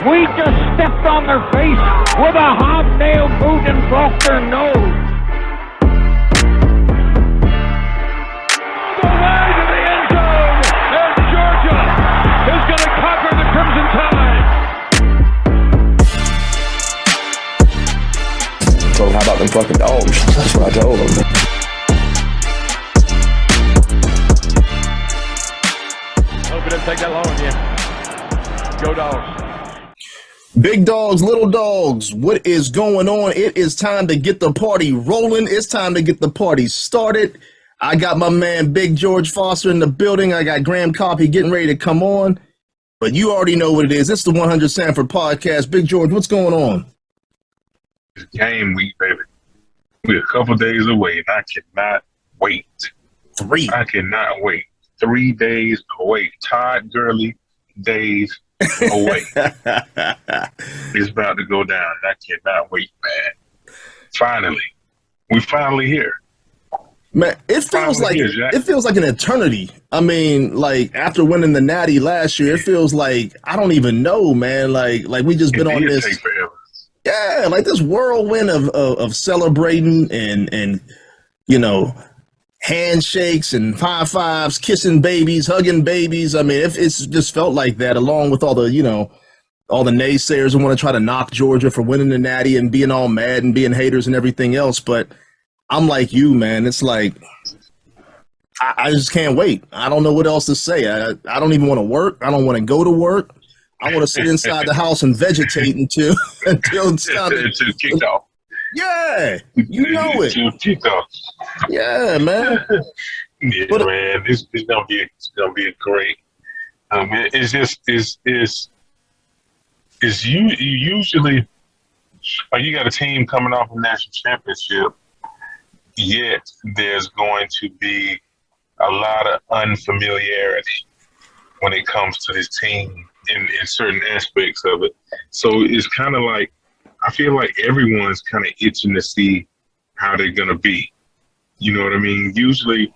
We just stepped on their face with a hobnail boot and broke their nose. The way to the end zone, and Georgia is going to conquer the Crimson Tide. So how about them fucking dogs? That's what I told them. Hope it didn't take that long again. Go Dogs. Big dogs, little dogs, what is going on? It is time to get the party rolling. It's time to get the party started. I got my man Big George Foster in the building. I got Graham Coffey getting ready to come on. But you already know what it is. It's the 100 Sanford Podcast. Big George, what's going on? It's game week, baby. We're a couple days away, and I cannot wait. I cannot wait. 3 days away. Todd Gurley days away. It's about to go down. I cannot wait, man. Finally. We're finally here. Man, it feels like an eternity. I mean, like after winning the Natty last year, it feels like I don't even know, man. Like we just been on this. Take forever. Yeah, like this whirlwind of celebrating and you know, handshakes and high fives, kissing babies, hugging babies. I mean, it's just felt like that, along with all the, you know, all the naysayers who want to try to knock Georgia for winning the Natty and being all mad and being haters and everything else. But I'm like you, man. It's like I just can't wait. I don't know what else to say. I don't even want to work. I don't want to go to work. I want to sit inside the house and vegetate until it's time to kick off. Yeah, you know it. Kick off. Yeah, man. Yeah, but, man. It's gonna be great. You usually you got a team coming off a national championship, yet there's going to be a lot of unfamiliarity when it comes to this team in certain aspects of it. So it's kind of like, I feel like everyone's kind of itching to see how they're going to be. You know what I mean? Usually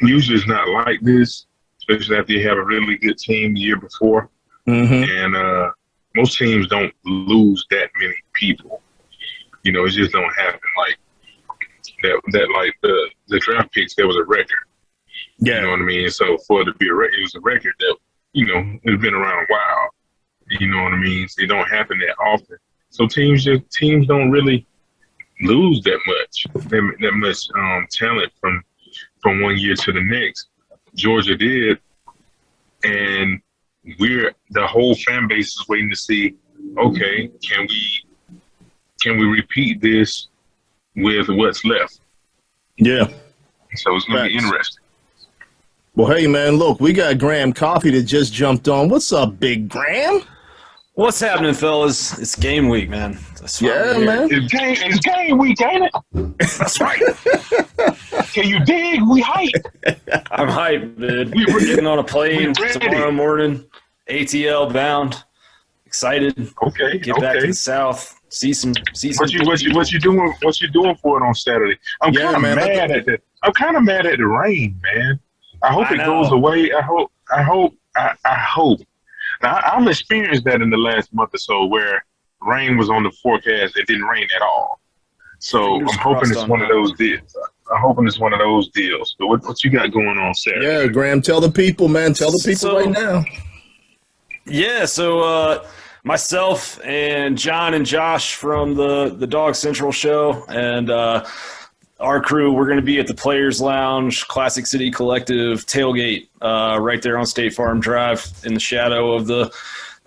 it's not like this, especially after you have a really good team the year before. Mm-hmm. And most teams don't lose that many people. You know, it just don't happen. Like that like the draft picks, there was a record. Yeah. You know what I mean? So for it to be a record, it was a record that, you know, it's been around a while. You know what I mean? So it don't happen that often. So teams don't really lose that much talent from one year to the next. Georgia did, and the whole fan base is waiting to see, okay, can we repeat this with what's left? Yeah. So it's going to be interesting. Well, hey, man, look, we got Graham Coffey that just jumped on. What's up, Big Graham? What's happening, fellas? It's game week, man. Yeah, man. It's game week, ain't it? That's right. Can you dig? We hype. I'm hyped, dude. We're getting on a plane tomorrow morning, ATL bound. Excited. Okay. Get back to the South. See some. What you doing? What you doing for it on Saturday? I'm kind of mad at the rain, man. I hope it goes away. I hope. Now, I've experienced that in the last month or so where rain was on the forecast. It didn't rain at all. So I'm hoping it's one of those deals. But what you got going on Saturday? Yeah, Graham, tell the people, man. Tell the people right now. Yeah, so myself and John and Josh from the Dog Central show and our crew, we're going to be at the Players Lounge, Classic City Collective tailgate right there on State Farm Drive in the shadow of the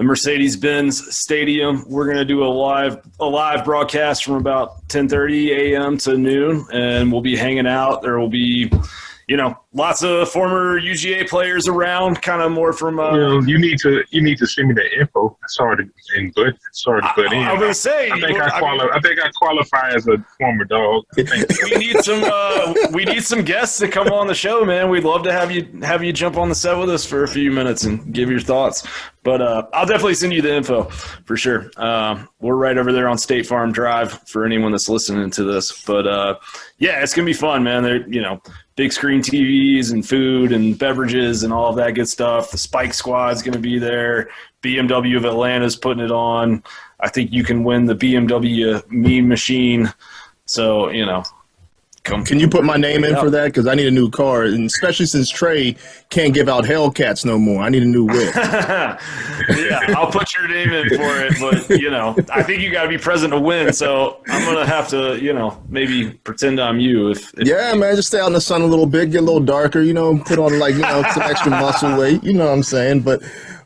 Mercedes-Benz Stadium. We're going to do a live broadcast from about 10:30 a.m. to noon, and we'll be hanging out. There will be, you know, lots of former UGA players around, kind of more from. You need to send me that info. Sorry to butt in. I was gonna say. I think I qualify as a former dog. We need some guests to come on the show, man. We'd love to have you jump on the set with us for a few minutes and give your thoughts. But I'll definitely send you the info for sure. We're right over there on State Farm Drive for anyone that's listening to this. But yeah, it's gonna be fun, man. big screen TVs and food and beverages and all of that good stuff. The Spike Squad's going to be there. BMW of Atlanta's putting it on. I think you can win the BMW meme machine. So, Can you put my name in for that? Because I need a new car, and especially since Trey can't give out Hellcats no more. I need a new whip. Yeah, I'll put your name in for it, but I think you got to be present to win. So I'm gonna have to, maybe pretend I'm you. If Yeah, man, just stay out in the sun a little bit, get a little darker, put on some extra muscle weight. You know what I'm saying? But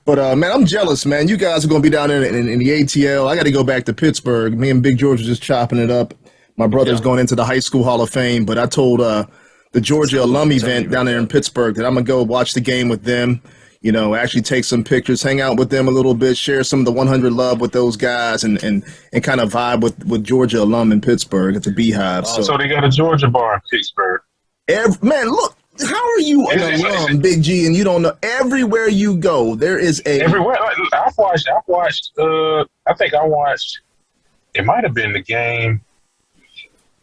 man, I'm jealous, man. You guys are gonna be down in the ATL. I got to go back to Pittsburgh. Me and Big George were just chopping it up. My brother's going into the High School Hall of Fame, but I told the Georgia alum event down there in Pittsburgh that I'm going to go watch the game with them, actually take some pictures, hang out with them a little bit, share some of the 100 love with those guys, and kind of vibe with Georgia alum in Pittsburgh at the Beehive. So they got a Georgia bar in Pittsburgh. Man, look, how are you an alum, Big G, and you don't know? Everywhere you go, there is a – Everywhere. I think I watched – it might have been the game –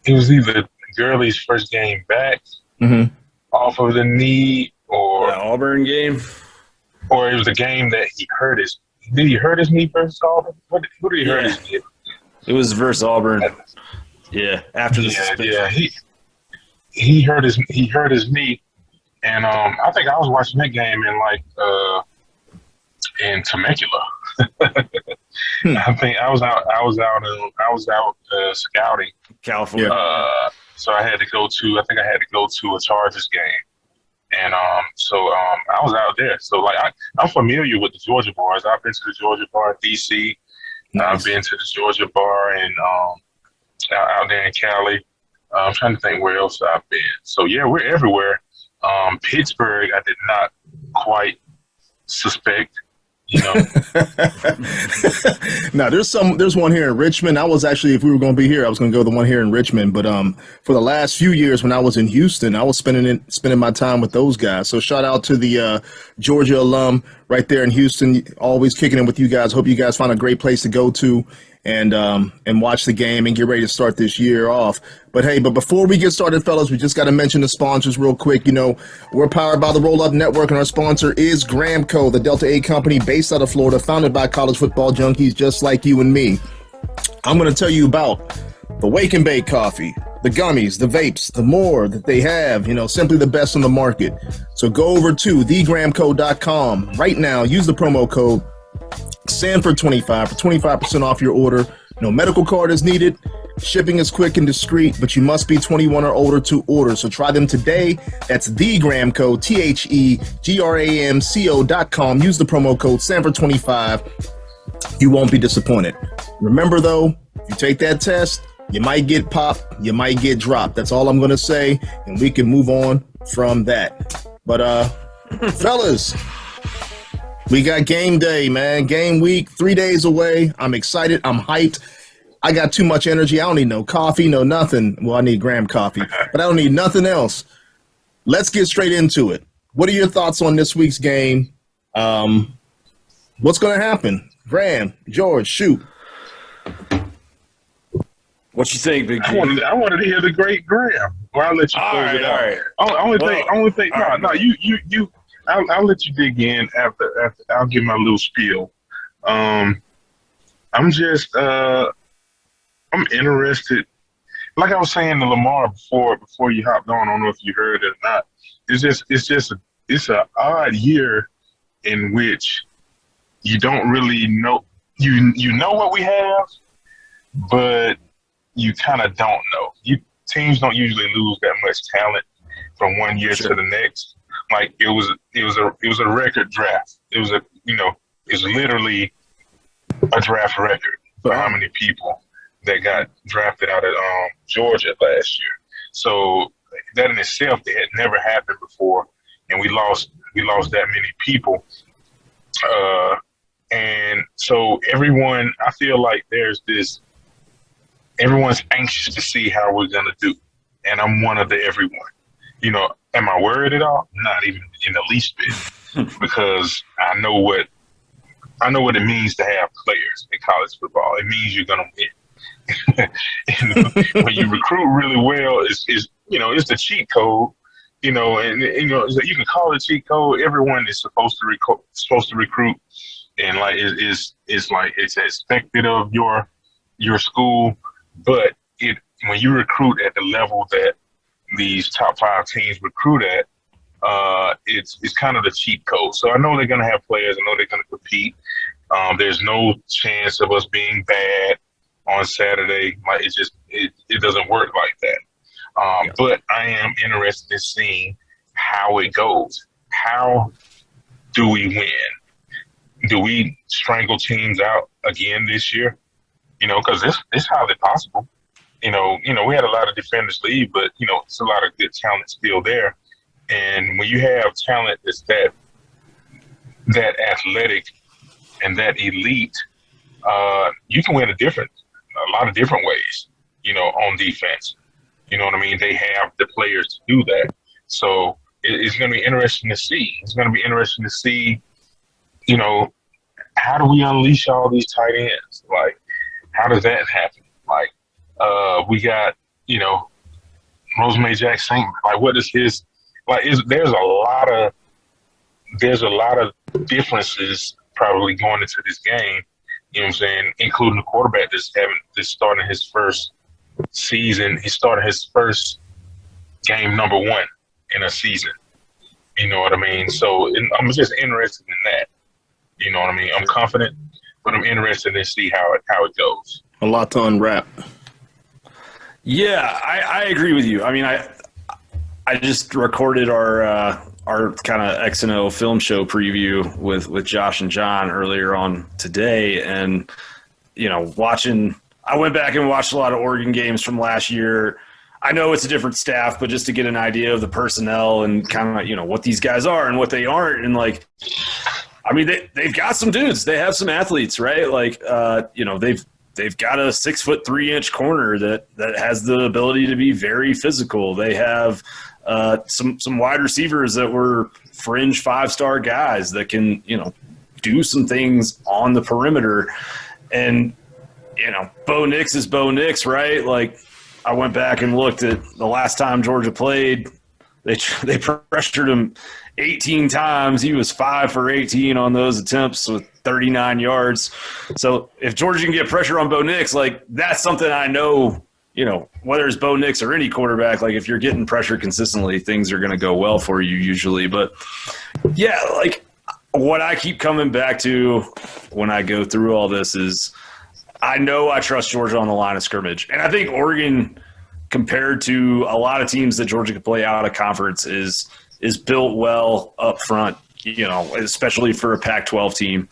it was either Gurley's first game back off of the knee, or the Auburn game, or it was the game that he hurt his. Did he hurt his knee versus Auburn? Who did he hurt his knee? It was versus Auburn. Yeah, after the suspension. Yeah, he hurt his knee, and I think I was watching that game in Temecula. I think I was out scouting. California. So I had to go to a Chargers game. And so I was out there. So I'm familiar with the Georgia bars. I've been to the Georgia bar in DC. Nice. I've been to the Georgia bar and out there in Cali. I'm trying to think where else I've been. So yeah, we're everywhere. Pittsburgh, I did not quite suspect. Now there's one here in Richmond. I was actually, if we were going to be here, I was going to go to the one here in Richmond. But for the last few years when I was in Houston, I was spending my time with those guys. So shout out to the Georgia alum right there in Houston, always kicking in with you guys. Hope you guys find a great place to go to and watch the game and get ready to start this year off. But hey, before we get started, fellas, we just got to mention the sponsors real quick. We're powered by the Roll Up Network, and our sponsor is Gramco, the Delta 8 company based out of Florida, founded by college football junkies just like you and me. I'm going to tell you about the Wake and Bake coffee, the gummies, the vapes, the more that they have, simply the best on the market. So go over to thegramco.com right now. Use the promo code Sanford25 for 25% off your order. No medical card is needed. Shipping is quick and discreet, but you must be 21 or older to order. So try them today. That's thegramco, THEGRAMCO.com. Use the promo code Sanford25. You won't be disappointed. Remember, though, if you take that test, you might get popped, you might get dropped. That's all I'm going to say, and we can move on from that. But, fellas, we got game day, man. Game week, 3 days away. I'm excited. I'm hyped. I got too much energy. I don't need no coffee, no nothing. Well, I need Graham coffee, but I don't need nothing else. Let's get straight into it. What are your thoughts on this week's game? What's going to happen? Graham, George, shoot. What you think, Big G? I wanted to hear the great Graham. Well, I'll let you close it out. All right. Only thing. You. I'll let you dig in after. I'll give my little spiel. I'm just. I'm interested. Like I was saying to Lamar before you hopped on. I don't know if you heard it or not. It's an odd year in which you don't really know. You know what we have, but you kind of don't know. Teams don't usually lose that much talent from one year to the next. Like it was a record draft. It was literally a draft record for how many people that got drafted out of Georgia last year. So that in itself, it had never happened before, and we lost that many people. And so everyone, I feel like everyone's anxious to see how we're gonna do, and I'm one of the everyone. Am I worried at all? Not even in the least bit, because I know what it means to have players in college football. It means you're gonna win. And when you recruit really well, it's the cheat code. so you can call it cheat code. Everyone is supposed to recruit, and like it's like it's expected of your school. But when you recruit at the level that these top 5 teams recruit at, it's kind of the cheat code. So I know they're going to have players. I know they're going to compete. There's no chance of us being bad on Saturday. Like it doesn't work like that. But I am interested in seeing how it goes. How do we win? Do we strangle teams out again this year? Because it's highly possible. We had a lot of defenders leave, but it's a lot of good talent still there. And when you have talent that's that athletic and that elite, you can win a lot of different ways, on defense. You know what I mean? They have the players to do that. So it's going to be interesting to see. It's going to be interesting to see, how do we unleash all these tight ends? Like, how does that happen? Like, we got, Rosemary Jackson. Like, what is his? Like, there's a lot of differences probably going into this game. You know what I'm saying? Including the quarterback that's starting his first season. He started his first game number 1 in a season. You know what I mean? So I'm just interested in that. You know what I mean? I'm confident, but I'm interested to see how it goes. A lot to unwrap. Yeah, I agree with you. I mean, I just recorded our kind of X&O film show preview with Josh and John earlier on today, and I went back and watched a lot of Oregon games from last year. I know it's a different staff, but just to get an idea of the personnel and kind of what these guys are and what they aren't, and like, I mean, they've got some dudes, they have some athletes, right? Like, they've got a 6'3" corner that has the ability to be very physical. They have some wide receivers that were fringe 5-star guys that can, do some things on the perimeter. And, Bo Nix is Bo Nix, right? Like, I went back and looked at the last time Georgia played. They pressured him 18 times. He was 5 for 18 on those attempts with 39 yards. So if Georgia can get pressure on Bo Nix, like, that's something I know, whether it's Bo Nix or any quarterback, like, if you're getting pressure consistently, things are going to go well for you usually. But, yeah, like, what I keep coming back to when I go through all this is I know I trust Georgia on the line of scrimmage. And I think Oregon, compared to a lot of teams that Georgia could play out of conference, is built well up front, especially for a Pac-12 team.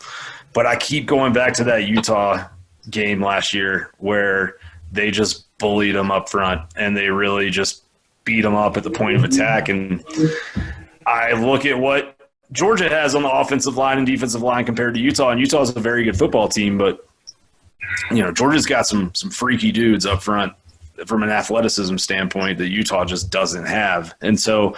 But I keep going back to that Utah game last year where they just bullied them up front and they really just beat them up at the point of attack. And I look at what Georgia has on the offensive line and defensive line compared to Utah, and Utah is a very good football team, but Georgia's got some freaky dudes up front from an athleticism standpoint that Utah just doesn't have. And so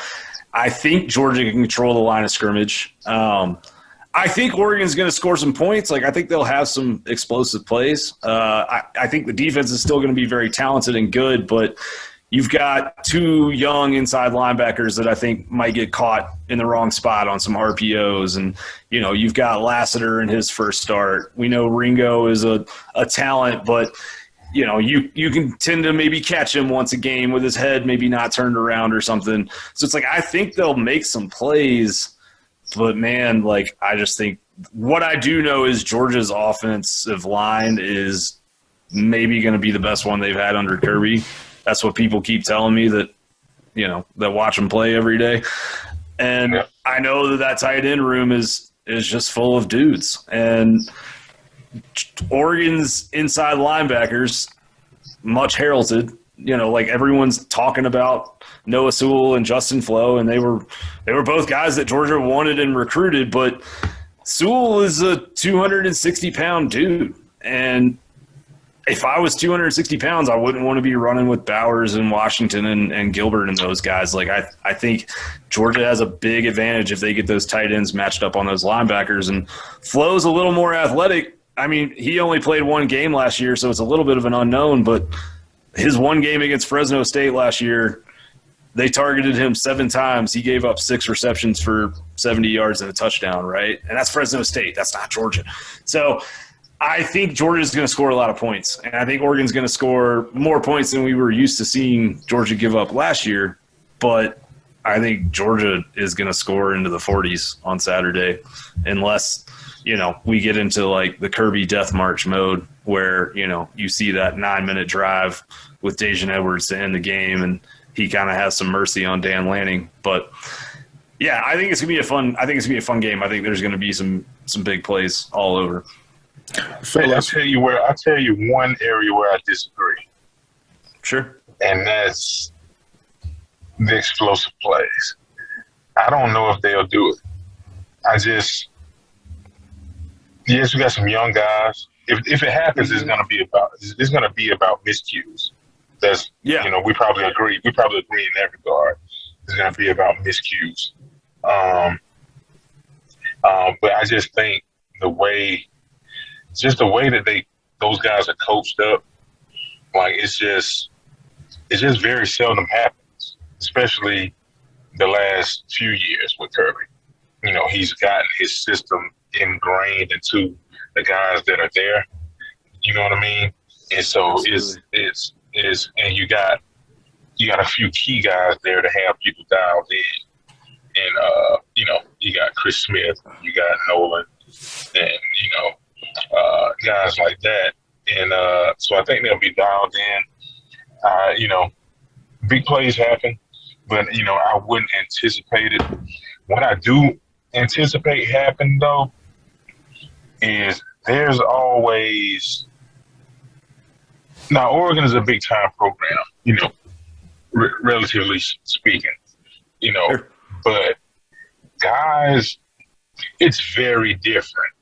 I think Georgia can control the line of scrimmage. I think Oregon's going to score some points. Like, I think they'll have some explosive plays. I think the defense is still going to be very talented and good, but you've got 2 young inside linebackers that I think might get caught in the wrong spot on some RPOs. And, you've got Lassiter in his first start. We know Ringo is a talent, but, you can tend to maybe catch him once a game with his head maybe not turned around or something. So it's like, I think they'll make some plays, but man, like, I just think what I do know is Georgia's offensive line is maybe going to be the best one they've had under Kirby. That's what people keep telling me that watch them play every day. And I know that tight end room is just full of dudes. And Oregon's inside linebackers, much heralded, like everyone's talking about Noah Sewell and Justin Flo, and they were both guys that Georgia wanted and recruited, but Sewell is a 260-pound dude. And if I was 260 pounds, I wouldn't want to be running with Bowers and Washington and Gilbert and those guys. Like, I think Georgia has a big advantage if they get those tight ends matched up on those linebackers. And Flo's a little more athletic. I mean, he only played 1 game last year, so it's a little bit of an unknown. But his 1 game against Fresno State last year, They targeted him 7 times. He gave up 6 receptions for 70 yards and a touchdown, right? And that's Fresno State. That's not Georgia. So I think Georgia's going to score a lot of points, and I think Oregon's going to score more points than we were used to seeing Georgia give up last year. But I think Georgia is going to score into the 40s on Saturday unless, we get into like the Kirby death march mode where, you see that 9-minute drive with Dejan Edwards to end the game and he kind of has some mercy on Dan Lanning. But yeah, I think it's going to be a fun game. I think there's going to be some big plays all over. I'll tell you one area where I disagree. Sure. And that's the explosive plays. I don't know if they'll do it. Yes, we got some young guys. If it happens, it's going to be about miscues. That's we probably agree. We probably agree in that regard. It's going to be about miscues. But I just think the way that those guys are coached up, like it's just very seldom happens, especially the last few years with Kirby. He's gotten his system ingrained into the guys that are there. You know what I mean? And so it's and you got a few key guys there to have people dialed in. And you got Chris Smith, you got Nolan, and guys like that. And so I think they'll be dialed in. Big plays happen, but I wouldn't anticipate it. What I do anticipate happen though is there's always now Oregon is a big time program, relatively speaking, Sure. But guys, it's very different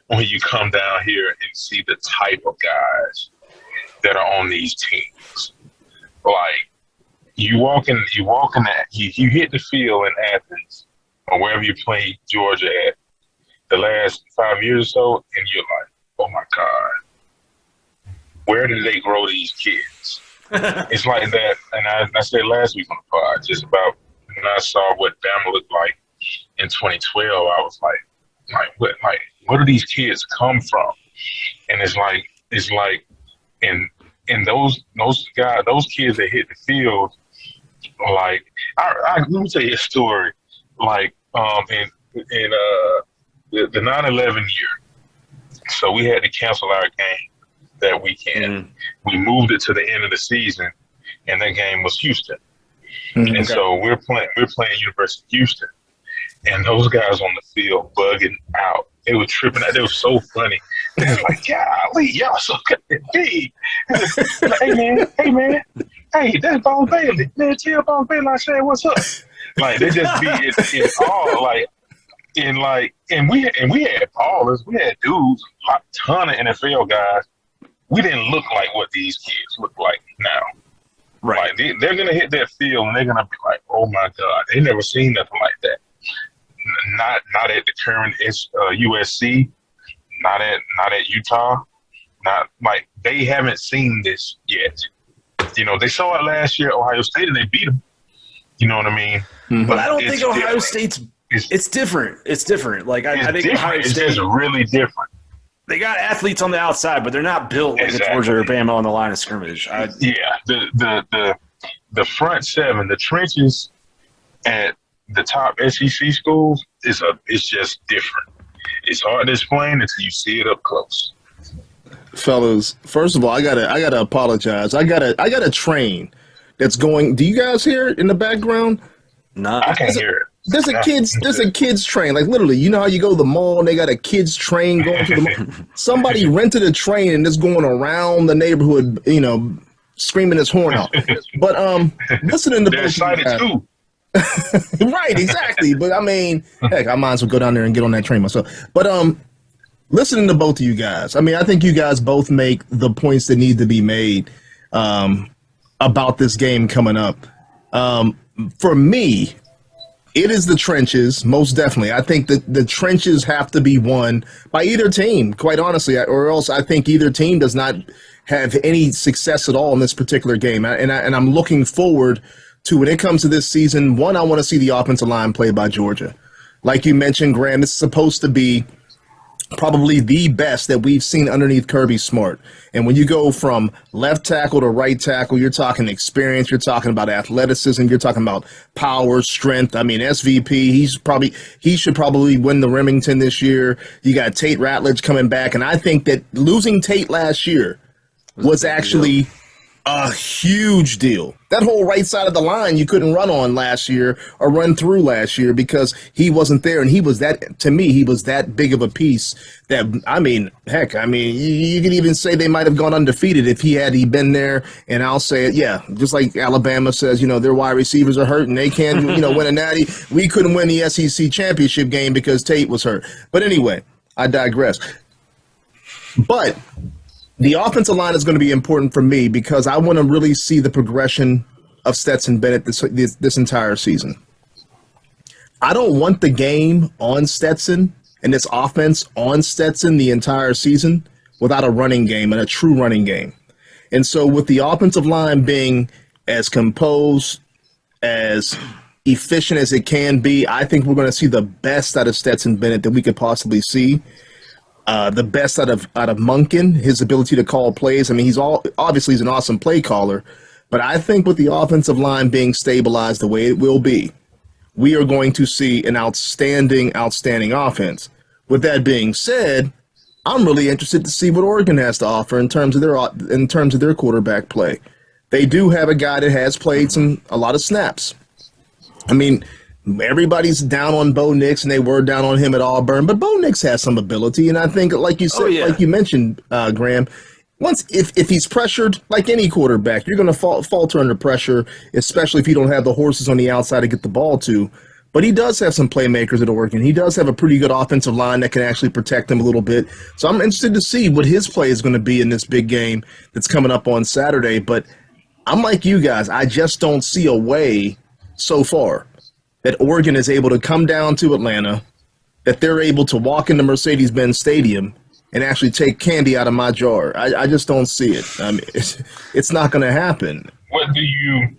when you come down here and see the type of guys that are on these teams. Like you hit the field in Athens or wherever you played Georgia at the last 5 years or so, and you're like, oh my God, where did they grow these kids? It's like that. And I said last week on the pod, just about when I saw what Bama looked like in 2012, I was like, where do these kids come from? And it's like, and those guys, those kids that hit the field, like, let me tell you a story. Like, in the 9/11 year, so we had to cancel our game that weekend. We moved it to the end of the season, and that game was Houston. And so we're playing University of Houston, and those guys on the field bugging out. They were tripping out. They were so funny. They were like, golly, y'all so good at me. Like, hey man, hey, that's Bob Bailey. Man, tell Bob Bailey I said what's up. Like they just be in awe, and we had ballers, we had dudes, a ton of NFL guys. We didn't look like what these kids look like now. Right. Like they're gonna hit that field and they're gonna be like, oh my God, they never seen nothing like that. Not at the current USC, not at Utah, not like they haven't seen this yet. They saw it last year at Ohio State and they beat them. You know what I mean? Mm-hmm. But I don't think Ohio State's it's different. It's different. Like I think Ohio State is really different. They got athletes on the outside, but they're not built like a Georgia or Bama on the line of scrimmage. The front seven, the trenches at the top SEC schools is just different. It's hard to explain until you see it up close. Fellas, first of all, I gotta apologize. I got a train that's going. Do you guys hear it in the background? No, I can't hear it. There's a kids train. Like literally, you know how you go to the mall and they got a kids train going to the mall. Somebody rented a train and it's going around the neighborhood, screaming its horn out. But listening to they're excited too. Right, exactly. But I mean, heck, I might as well go down there and get on that train myself. But listening to both of you guys, I mean, I think you guys both make the points that need to be made about this game coming up. For me, it is the trenches, most definitely. I think that the trenches have to be won by either team, quite honestly, or else I think either team does not have any success at all in this particular game. And I'm looking forward to when it comes to this season, one, I want to see the offensive line played by Georgia. Like you mentioned, Graham, it's supposed to be probably the best that we've seen underneath Kirby Smart. And when you go from left tackle to right tackle, you're talking experience, you're talking about athleticism, you're talking about power, strength. I mean, SVP, he should probably win the Remington this year. You got Tate Ratledge coming back, and I think that losing Tate last year was actually a huge deal. That whole right side of the line you couldn't run on last year or run through last year because he wasn't there, and he was that big of a piece that, I mean, heck, I mean, you could even say they might have gone undefeated if he been there. And I'll say it, yeah, just like Alabama says, their wide receivers are hurt and they can't, win a natty. We couldn't win the SEC championship game because Tate was hurt. But anyway, I digress. But the offensive line is going to be important for me because I want to really see the progression of Stetson Bennett this entire season. I don't want the game on Stetson and this offense on Stetson the entire season without a running game and a true running game. And so with the offensive line being as composed, as efficient as it can be, I think we're going to see the best out of Stetson Bennett that we could possibly see. The best out of Monken, his ability to call plays. I mean, he's an awesome play caller, but I think with the offensive line being stabilized the way it will be, we are going to see an outstanding offense. With that being said, I'm really interested to see what Oregon has to offer in terms of their quarterback play. They do have a guy that has played a lot of snaps. I mean, everybody's down on Bo Nix, and they were down on him at Auburn, but Bo Nix has some ability, and I think, like you said, like you mentioned, Graham, if he's pressured, like any quarterback, you're going to falter under pressure, especially if you don't have the horses on the outside to get the ball to. But he does have some playmakers at Oregon. He does have a pretty good offensive line that can actually protect him a little bit. So I'm interested to see what his play is going to be in this big game that's coming up on Saturday. But I'm like you guys, I just don't see a way so far that Oregon is able to come down to Atlanta, that they're able to walk into Mercedes-Benz Stadium and actually take candy out of my jar. I just don't see it. I mean, it's not going to happen. What do you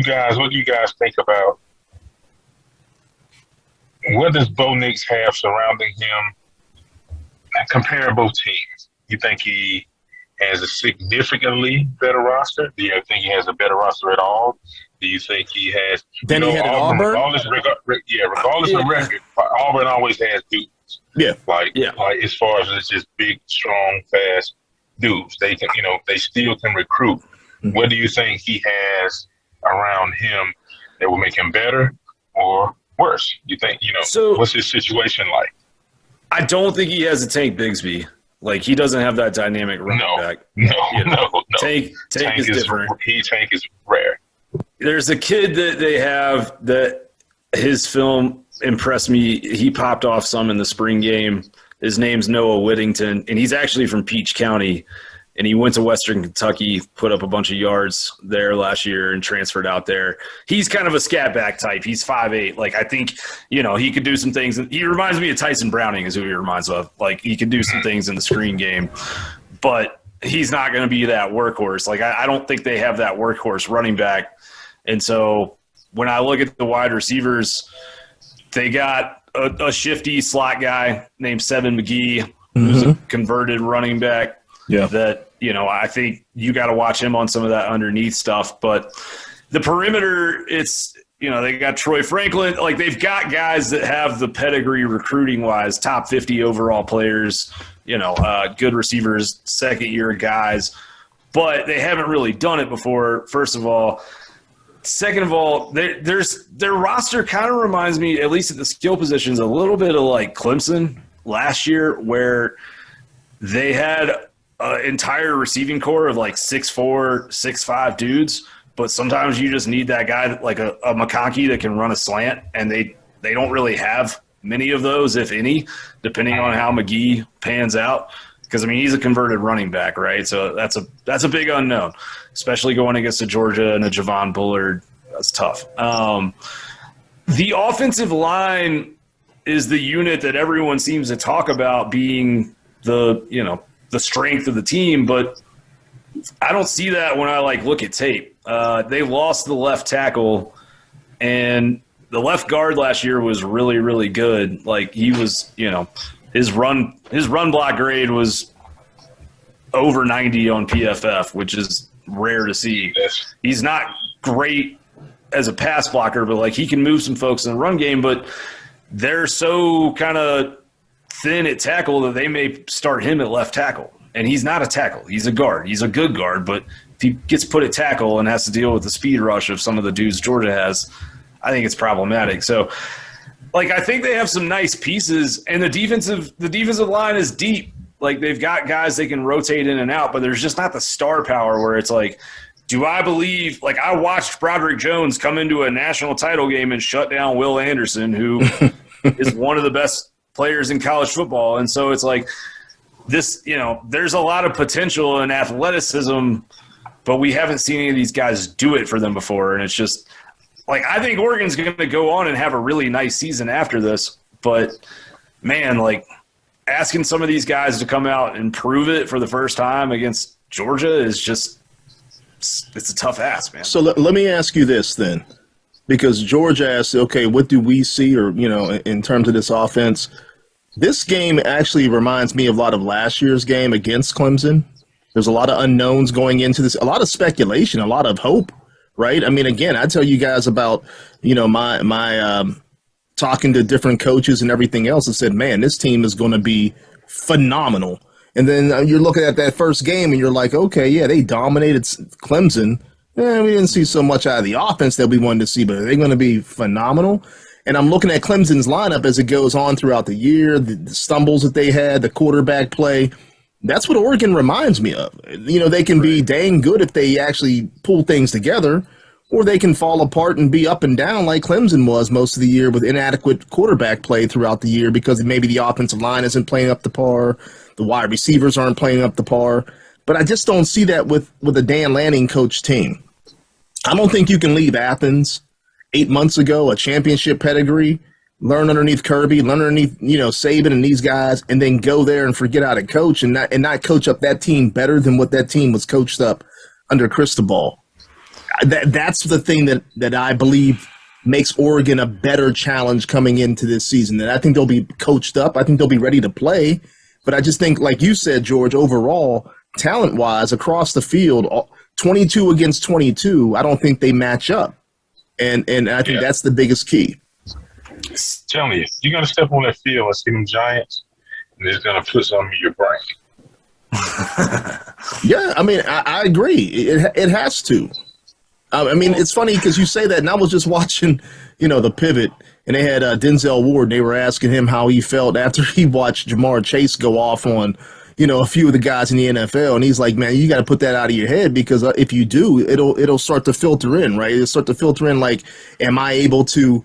guys think about? What does Bo Nix have surrounding him? Compare both teams. You think he has a significantly better roster? Do you think he has a better roster at all? Do you think he has? Then he had Auburn. Regardless of record, Auburn always has dudes. Yeah. Like as far as it's just big, strong, fast dudes. They can, they still can recruit. Mm-hmm. What do you think he has around him that will make him better or worse? You think, so, what's his situation like? I don't think he has a Tank Bigsby. Like, he doesn't have that dynamic running back. No. Tank is different. Tank is rare. There's a kid that they have that his film impressed me. He popped off some in the spring game. His name's Noah Whittington, and he's actually from Peach County, and he went to Western Kentucky, put up a bunch of yards there last year and transferred out there. He's kind of a scat back type. He's 5'8". Like, I think, he could do some things. He reminds me of Tyson Browning is who he reminds of. Like, he could do some things in the screen game, but he's not going to be that workhorse. Like, I don't think they have that workhorse running back. And so when I look at the wide receivers, they got a shifty slot guy named Seven McGee, who's a converted running back. Yeah. That, I think you got to watch him on some of that underneath stuff. But the perimeter, it's, they got Troy Franklin. Like, they've got guys that have the pedigree recruiting-wise, top 50 overall players, good receivers, second-year guys. But they haven't really done it before, first of all. Second of all, their roster kind of reminds me, at least at the skill positions, a little bit of like Clemson last year, where they had an entire receiving core of like 6'4", 6'5" dudes. But sometimes you just need that guy, like a McConkey that can run a slant, and they don't really have many of those, if any, depending on how McGee pans out. Because, he's a converted running back, right? So that's a big unknown, especially going against a Georgia and a Javon Bullard. That's tough. The offensive line is the unit that everyone seems to talk about being the strength of the team, but I don't see that when I look at tape. They lost the left tackle, and the left guard last year was really, really good. Like, he was, his run block grade was over 90 on PFF, which is rare to see. He's not great as a pass blocker, but like, he can move some folks in the run game, but they're so kind of thin at tackle that they may start him at left tackle. And he's not a tackle. He's a guard. He's a good guard, but if he gets put at tackle and has to deal with the speed rush of some of the dudes Georgia has, I think it's problematic. So, like, I think they have some nice pieces, and the defensive line is deep. Like, they've got guys they can rotate in and out, but there's just not the star power where it's like, do I believe – like, I watched Broderick Jones come into a national title game and shut down Will Anderson, who is one of the best players in college football. And so it's like this, there's a lot of potential and athleticism, but we haven't seen any of these guys do it for them before. And it's just – like, I think Oregon's going to go on and have a really nice season after this. But, man, like, asking some of these guys to come out and prove it for the first time against Georgia is just – it's a tough ask, man. So let me ask you this then, because Georgia asked, okay, what do we see or, in terms of this offense? This game actually reminds me of a lot of last year's game against Clemson. There's a lot of unknowns going into this, a lot of speculation, a lot of hope. Right. I mean, again, I tell you guys about, my talking to different coaches and everything else and said, man, this team is going to be phenomenal. And then you're looking at that first game and you're like, okay, yeah, they dominated Clemson. We didn't see so much out of the offense that we wanted to see, but are they going to be phenomenal? And I'm looking at Clemson's lineup as it goes on throughout the year, the stumbles that they had, the quarterback play. That's what Oregon reminds me of. They can be dang good if they actually pull things together, or they can fall apart and be up and down like Clemson was most of the year with inadequate quarterback play throughout the year because maybe the offensive line isn't playing up to par, the wide receivers aren't playing up to par. But I just don't see that with a Dan Lanning coach team. I don't think you can leave Athens 8 months ago, a championship pedigree, learn underneath Kirby, learn underneath, Saban and these guys, and then go there and forget how to coach and not coach up that team better than what that team was coached up under Cristobal. That's the thing that I believe makes Oregon a better challenge coming into this season. And I think they'll be coached up. I think they'll be ready to play. But I just think, like you said, George, overall, talent-wise, across the field, 22 against 22, I don't think they match up. And I think that's the biggest key. Tell me, you're going to step on that field and see them Giants, and it's going to put something in your brain. Yeah, I mean, I agree. It has to. I mean, it's funny because you say that, and I was just watching, the Pivot, and they had Denzel Ward, and they were asking him how he felt after he watched Jamar Chase go off on, a few of the guys in the NFL, and he's like, man, you got to put that out of your head because if you do, it'll start to filter in, right? It'll start to filter in like, am I able to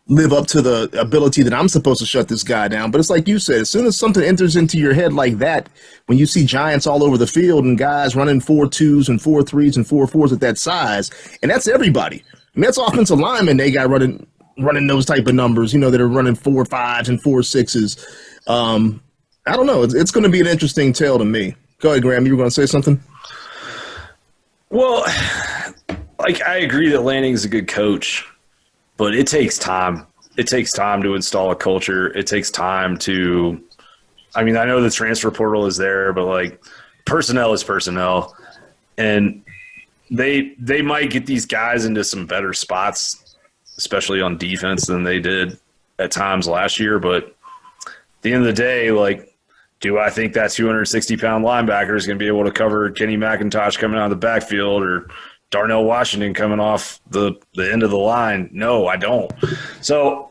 live up to the ability that I'm supposed to shut this guy down? But it's like you said, as soon as something enters into your head like that, when you see Giants all over the field and guys running 4.2s and 4.3s and 4.4s at that size, and that's everybody. I mean, that's offensive linemen they got running those type of numbers, that are running 4.5s and 4.6s. I don't know. It's going to be an interesting tale to me. Go ahead, Graham. You were going to say something? Well, like, I agree that Lanning's a good coach, but it takes time. It takes time to install a culture. It takes time to – I mean, I know the transfer portal is there, but, like, personnel is personnel. And they might get these guys into some better spots, especially on defense, than they did at times last year. But at the end of the day, like, do I think that 260-pound linebacker is going to be able to cover Kenny McIntosh coming out of the backfield or Darnell Washington coming off the end of the line? No, I don't. So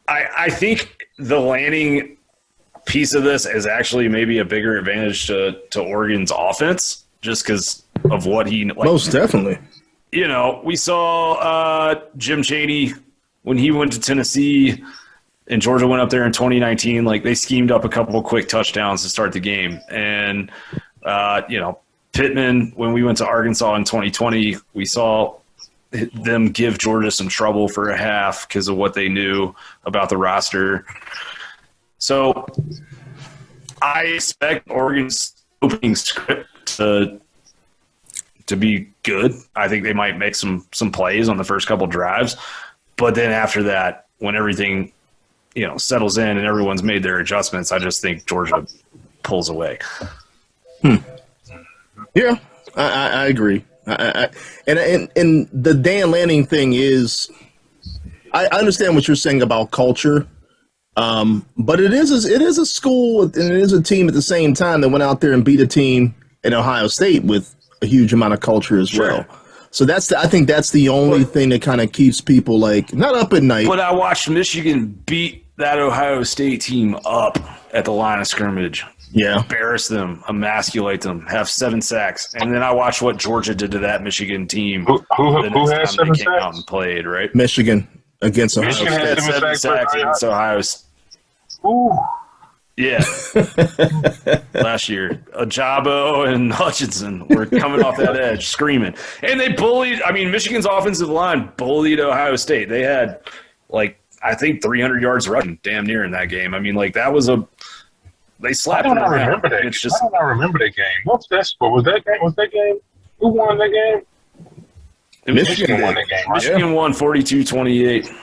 I think the Lanning piece of this is actually maybe a bigger advantage to Oregon's offense just because of what he – most definitely. We saw Jim Chaney when he went to Tennessee – and Georgia went up there in 2019, like they schemed up a couple of quick touchdowns to start the game. And, Pittman, when we went to Arkansas in 2020, we saw them give Georgia some trouble for a half because of what they knew about the roster. So I expect Oregon's opening script to to be good. I think they might make some plays on the first couple drives, but then after that, when everything settles in and everyone's made their adjustments, I just think Georgia pulls away. Yeah, I agree. And the Dan Lanning thing is, I understand what you're saying about culture, but it is a school and it is a team at the same time that went out there and beat a team in Ohio State with a huge amount of culture as well. So I think that's the only thing that kind of keeps people not up at night. But I watched Michigan beat that Ohio State team up at the line of scrimmage. Yeah. Embarrass them, emasculate them, have 7 sacks. And then I watched what Georgia did to that Michigan team. Who has 7 came out sacks? and played, right? Michigan against Ohio Michigan State. had Had 7 sacks against Ohio State. Ooh. Yeah. Last year. Ajabo and Hutchinson were coming off that edge, screaming. And they bullied – Michigan's offensive line bullied Ohio State. They had, I think 300 yards rushing damn near in that game. that was a – they slapped I them don't around. remember that. It's just, I don't remember that game. What's that score? Was that game? Who won that game? Michigan won that game, right? Michigan won 42-28.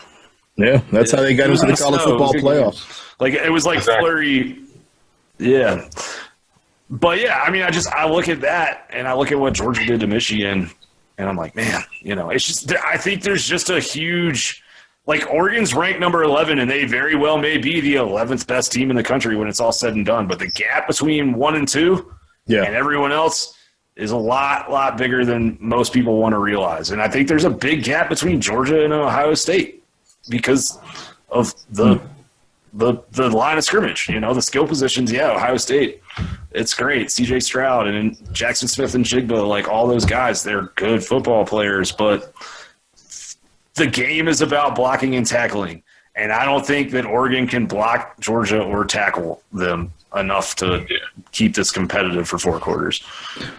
Yeah, that's how they got into the college football playoffs. It was flurry. Yeah. But, yeah, I look at that, and I look at what Georgia did to Michigan, and I'm like, man, it's just – I think there's just a huge – Oregon's ranked number 11, and they very well may be the 11th best team in the country when it's all said and done. But the gap between 1 and 2 and everyone else is a lot bigger than most people want to realize. And I think there's a big gap between Georgia and Ohio State because of the line of scrimmage. The skill positions, Ohio State, it's great. C.J. Stroud and Jackson Smith and Jigba, all those guys, they're good football players, but – the game is about blocking and tackling, and I don't think that Oregon can block Georgia or tackle them enough to keep this competitive for 4 quarters.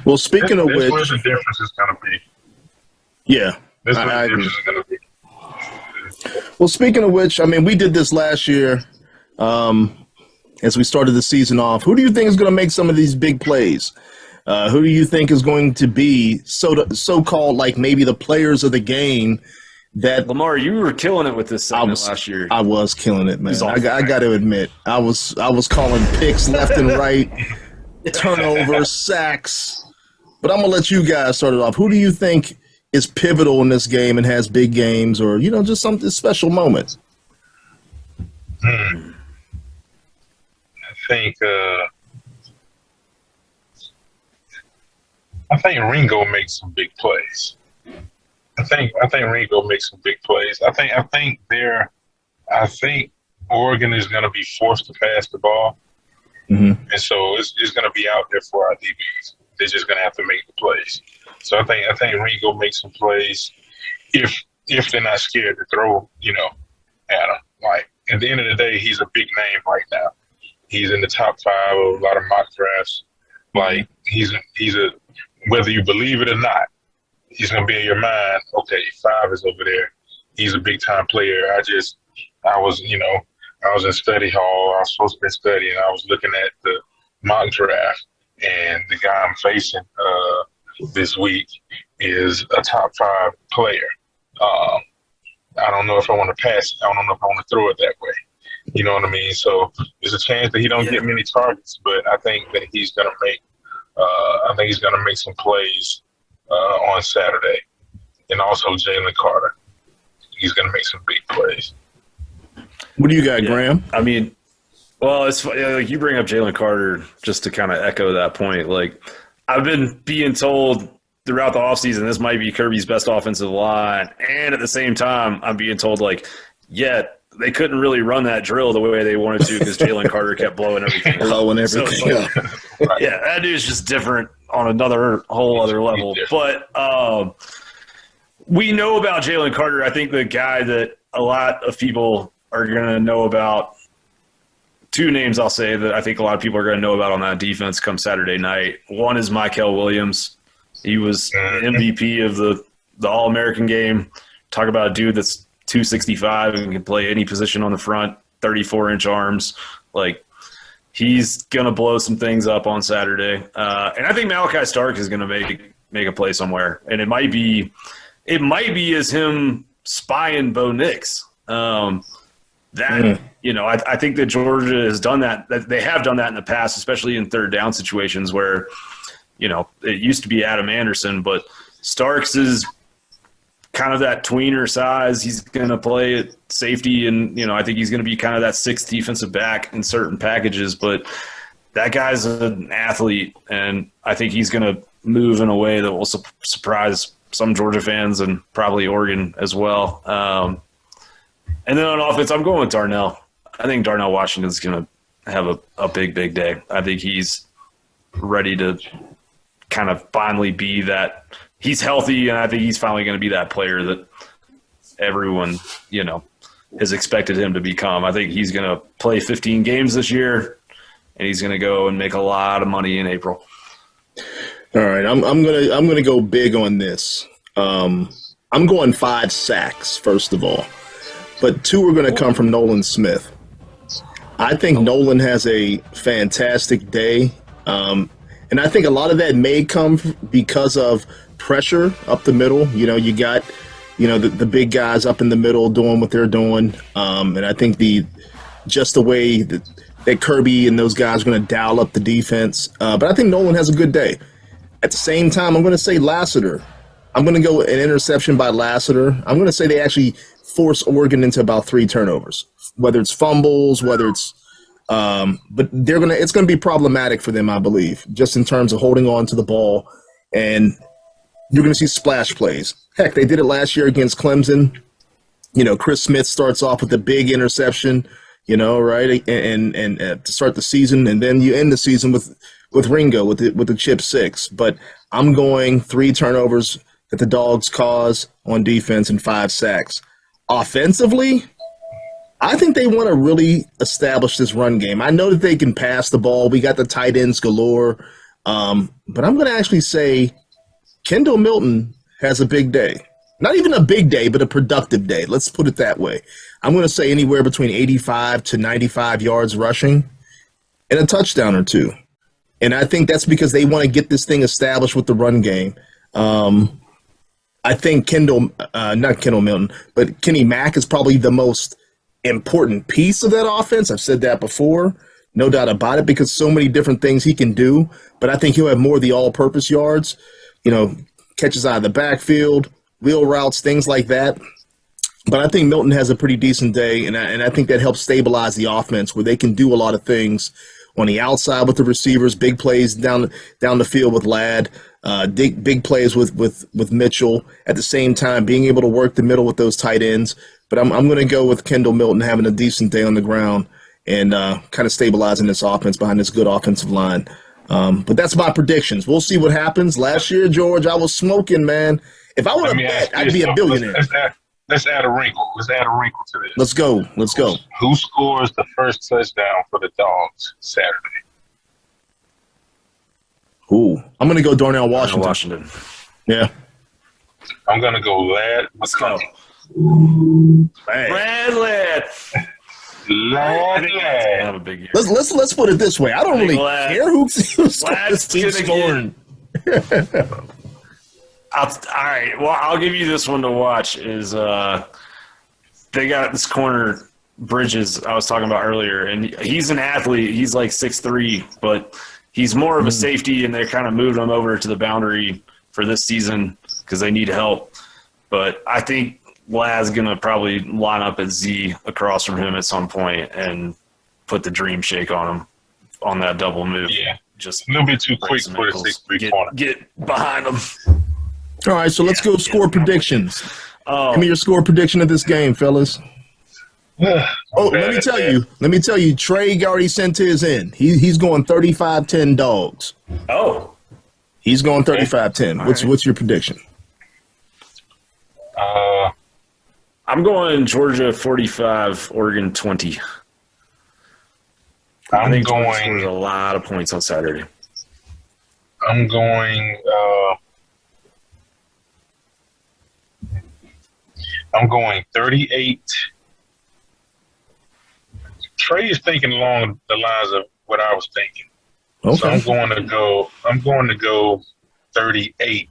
Well, speaking of which, where the difference is going to be. Yeah, I agree. Well, speaking of which, we did this last year as we started the season off. Who do you think is going to make some of these big plays? Who do you think is going to be so-called maybe the players of the game? That Lamar, you were killing it with this segment last year. I was killing it, man. I got to admit, I was calling picks left and right, turnovers, sacks. But I'm gonna let you guys start it off. Who do you think is pivotal in this game and has big games, or just something special moment? I think Ringo makes some big plays. I think Ringo makes some big plays. I think Oregon is going to be forced to pass the ball, and so it's going to be out there for our DBs. They're just going to have to make the plays. So I think Ringo makes some plays if they're not scared to throw, at him. At the end of the day, he's a big name right now. He's in the top 5 of a lot of mock drafts. He's a whether you believe it or not. He's going to be in your mind, okay, 5 is over there. He's a big-time player. I was in study hall. I was supposed to be studying. I was looking at the mock draft, and the guy I'm facing this week is a top 5 player. I don't know if I want to pass it. I don't know if I want to throw it that way. You know what I mean? So there's a chance that he don't get many targets, but I think that he's going to make some plays on Saturday, and also Jalen Carter. He's going to make some big plays. What do you got, Graham? It's you bring up Jalen Carter just to kind of echo that point. I've been being told throughout the offseason this might be Kirby's best offensive line, and at the same time, I'm being told they couldn't really run that drill the way they wanted to because Jalen Carter kept blowing everything. That dude's just different on another whole other level. But we know about Jalen Carter. I think the guy that a lot of people are going to know about, 2 names I'll say that I think a lot of people are going to know about on that defense come Saturday night. One is Mykel Williams. He was MVP of the All-American game. Talk about a dude that's 265 and can play any position on the front, 34-inch arms. He's going to blow some things up on Saturday. And I think Malachi Stark is going to make a play somewhere, and it might be as him spying Bo Nix. I think that Georgia has done that. That they have done that in the past, especially in third down situations where, it used to be Adam Anderson, but Starks is kind of that tweener size. He's going to play at safety, and I think he's going to be kind of that sixth defensive back in certain packages. But that guy's an athlete, and I think he's going to move in a way that will surprise some Georgia fans and probably Oregon as well. And then on offense, I'm going with Darnell. I think Darnell Washington's going to have a big day. I think he's ready to kind of finally be that. He's healthy, and I think he's finally going to be that player that everyone, has expected him to become. I think he's going to play 15 games this year, and he's going to go and make a lot of money in April. All right, I'm gonna go big on this. I'm going 5 sacks first of all, but 2 are going to come from Nolan Smith. I think Nolan has a fantastic day, and I think a lot of that may come because of pressure up the middle. You got the big guys up in the middle doing what they're doing, and I think the way that Kirby and those guys are going to dial up the defense. But I think Nolan has a good day. At the same time, I'm going to say Lassiter. I'm going to go an interception by Lassiter. I'm going to say they actually force Oregon into about 3 turnovers, whether it's fumbles, whether it's but it's going to be problematic for them, I believe, just in terms of holding on to the ball. And you're going to see splash plays. Heck, they did it last year against Clemson. Chris Smith starts off with a big interception, right? And to start the season, and then you end the season with Ringo with the chip 6. But I'm going 3 turnovers that the Dogs cause on defense and 5 sacks. Offensively, I think they want to really establish this run game. I know that they can pass the ball. We got the tight ends galore. But I'm going to actually say Kendall Milton has a big day. Not even a big day, but a productive day. Let's put it that way. I'm going to say anywhere between 85 to 95 yards rushing and a touchdown or 2. And I think that's because they want to get this thing established with the run game. I think not Kendall Milton, but Kenny Mack is probably the most important piece of that offense. I've said that before, no doubt about it, because so many different things he can do. But I think he'll have more of the all-purpose yards, catches out of the backfield, wheel routes, things like that. But I think Milton has a pretty decent day, and I think that helps stabilize the offense where they can do a lot of things on the outside with the receivers, big plays down the field with Ladd, big plays with Mitchell. At the same time, being able to work the middle with those tight ends. But I'm going to go with Kendall Milton having a decent day on the ground and kind of stabilizing this offense behind this good offensive line. But that's my predictions. We'll see what happens. Last year, George, I was smoking, man. If I would have bet, I'd be a billionaire. Let's add a wrinkle. Let's add a wrinkle to this. Let's go. Who scores the first touchdown for the Dogs Saturday? Ooh, I'm going to go Darnell Washington. Yeah. I'm going to go Ladd. Let's go. Hey. Ladd. Ladd. A big year. Let's put it this way. I don't really care who's scoring. All right. Well, I'll give you this one to watch. Is they got this corner Bridges I was talking about earlier, and he's an athlete. He's like 6'3", but he's more of a safety, and they're kind of moving him over to the boundary for this season because they need help. But I think Lad's going to probably line up at Z across from him at some point and put the dream shake on him on that double move. Yeah, just a little bit too quick for the 6'3" corner. Get behind him. All right, so let's go score predictions. Give me your score prediction of this game, fellas. Let me tell you, Trey already sent his in. He's going 35-10 Dogs. Oh. He's going 35-10. What's your prediction? I'm going Georgia 45, Oregon 20. I think Georgia scores a lot of points on Saturday. I'm going 38. Trey is thinking along the lines of what I was thinking. Okay. So I'm going to go 38.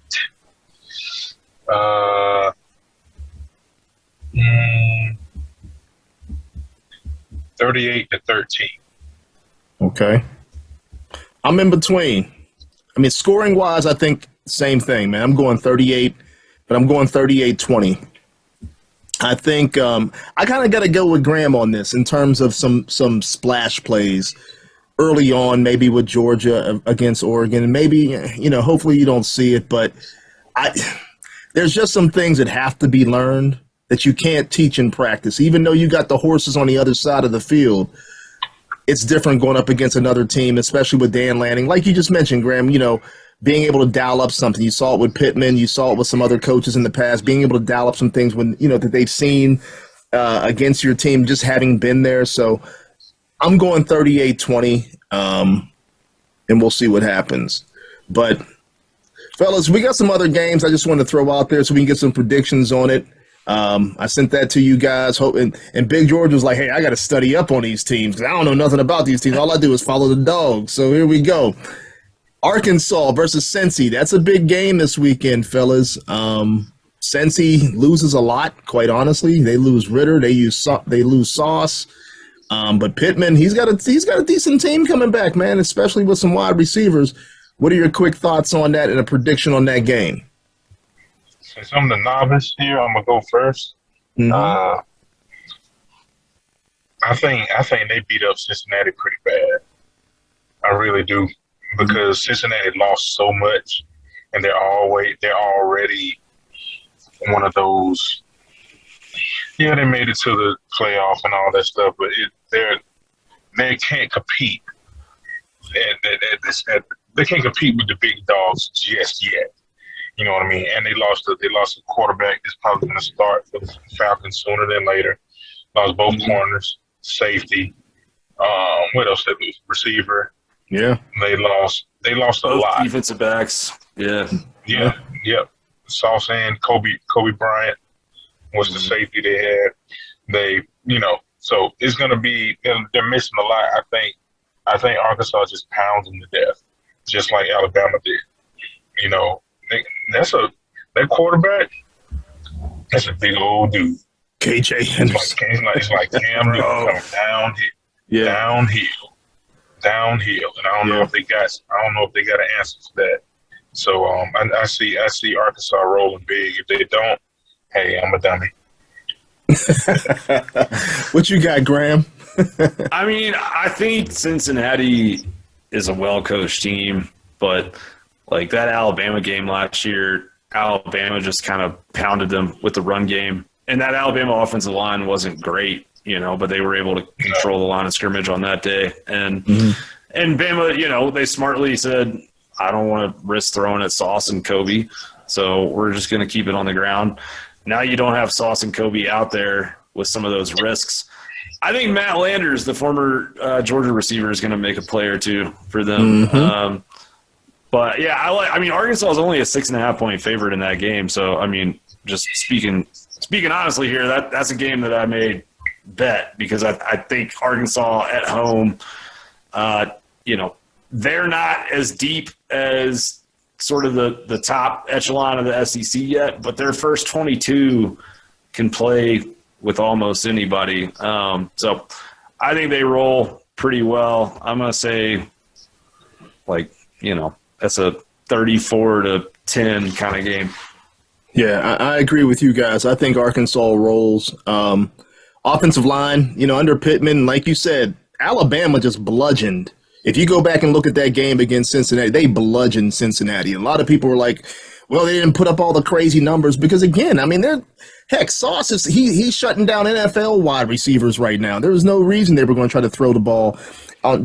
38-13. Okay. I'm in between. I mean, scoring wise, I think same thing, man. I'm going 38, but I'm going 38-20. I think I kind of got to go with Graham on this in terms of some splash plays early on, maybe with Georgia against Oregon, and maybe, hopefully you don't see it, but there's just some things that have to be learned that you can't teach in practice. Even though you got the horses on the other side of the field, it's different going up against another team, especially with Dan Lanning. Like you just mentioned, Graham, being able to dial up something. You saw it with Pittman. You saw it with some other coaches in the past, being able to dial up some things when, that they've seen against your team, just having been there. So I'm going 38-20, and we'll see what happens. But, fellas, we got some other games I just wanted to throw out there so we can get some predictions on it. I sent that to you guys, and Big George was like, hey, I got to study up on these teams because I don't know nothing about these teams. All I do is follow the dogs. So here we go. Arkansas versus Cincy. That's a big game this weekend, fellas. Cincy loses a lot, quite honestly. They lose Ritter. They lose Sauce. But Pittman, he's got a decent team coming back, man, especially with some wide receivers. What are your quick thoughts on that and a prediction on that game? Since I'm the novice here, I'm gonna go first. Mm-hmm. I think they beat up Cincinnati pretty bad. I really do, because Cincinnati lost so much, and they're already one of those. Yeah, they made it to the playoff and all that stuff, but they can't compete. They can't compete with the big dogs just yet. You know what I mean? And they lost a quarterback that's probably going to start for the Falcons sooner than later. Lost both corners, safety. What else? They lose? Receiver. Yeah. They lost a lot. Defensive backs. Yeah. Yeah. Yep. Sauce and Kobe Bryant was the safety they had. So it's going to be. They're missing a lot. I think Arkansas just pounds them to death, just like Alabama did. That quarterback. That's a big old dude. KJ Henderson. It's like Cam Newton coming downhill, and I don't know if they got an answer for that. So I see Arkansas rolling big. If they don't, hey, I'm a dummy. What you got, Graham? I mean, I think Cincinnati is a well-coached team, but like that Alabama game last year, Alabama just kind of pounded them with the run game. And that Alabama offensive line wasn't great, but they were able to control the line of scrimmage on that day. And and Bama, they smartly said, I don't want to risk throwing at Sauce and Kobe, so we're just going to keep it on the ground. Now you don't have Sauce and Kobe out there with some of those risks. I think Matt Landers, the former Georgia receiver, is going to make a play or two for them. But, yeah, Arkansas is only a 6.5-point favorite in that game. So, I mean, just speaking honestly here, that's a game that I may bet because I think Arkansas at home, they're not as deep as sort of the top echelon of the SEC yet, but their first 22 can play with almost anybody. So I think they roll pretty well. I'm going to say, that's a 34-10 kind of game. Yeah, I agree with you guys. I think Arkansas rolls. Offensive line, under Pittman, like you said, Alabama just bludgeoned. If you go back and look at that game against Cincinnati, they bludgeoned Cincinnati. A lot of people were like, well, they didn't put up all the crazy numbers because, again, Sauce is he's shutting down NFL wide receivers right now. There was no reason they were going to try to throw the ball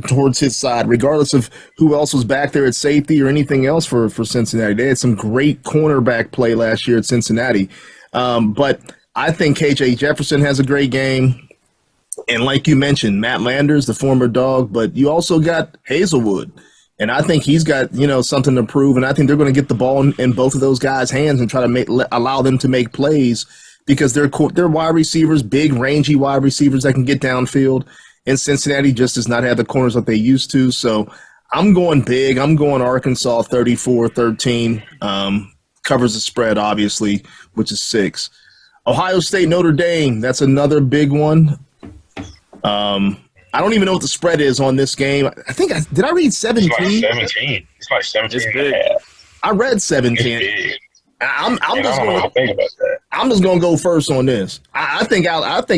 towards his side, regardless of who else was back there at safety or anything else for Cincinnati. They had some great cornerback play last year at Cincinnati. But I think KJ Jefferson has a great game. And like you mentioned, Matt Landers, the former dog, but you also got Hazelwood. And I think he's got, something to prove. And I think they're going to get the ball in both of those guys' hands and try to allow them to make plays because they're wide receivers, big, rangy wide receivers that can get downfield. And Cincinnati just does not have the corners that they used to. So I'm going big. I'm going Arkansas 34-13. Covers the spread, obviously, which is 6. Ohio State, Notre Dame. That's another big one. I don't even know what the spread is on this game. I think did I read 17? It's like 17. It's like 17 It's and a half. I read It's 17. big. I'm And I just don't know going. how to think about that. I'm just going to go first on this. I think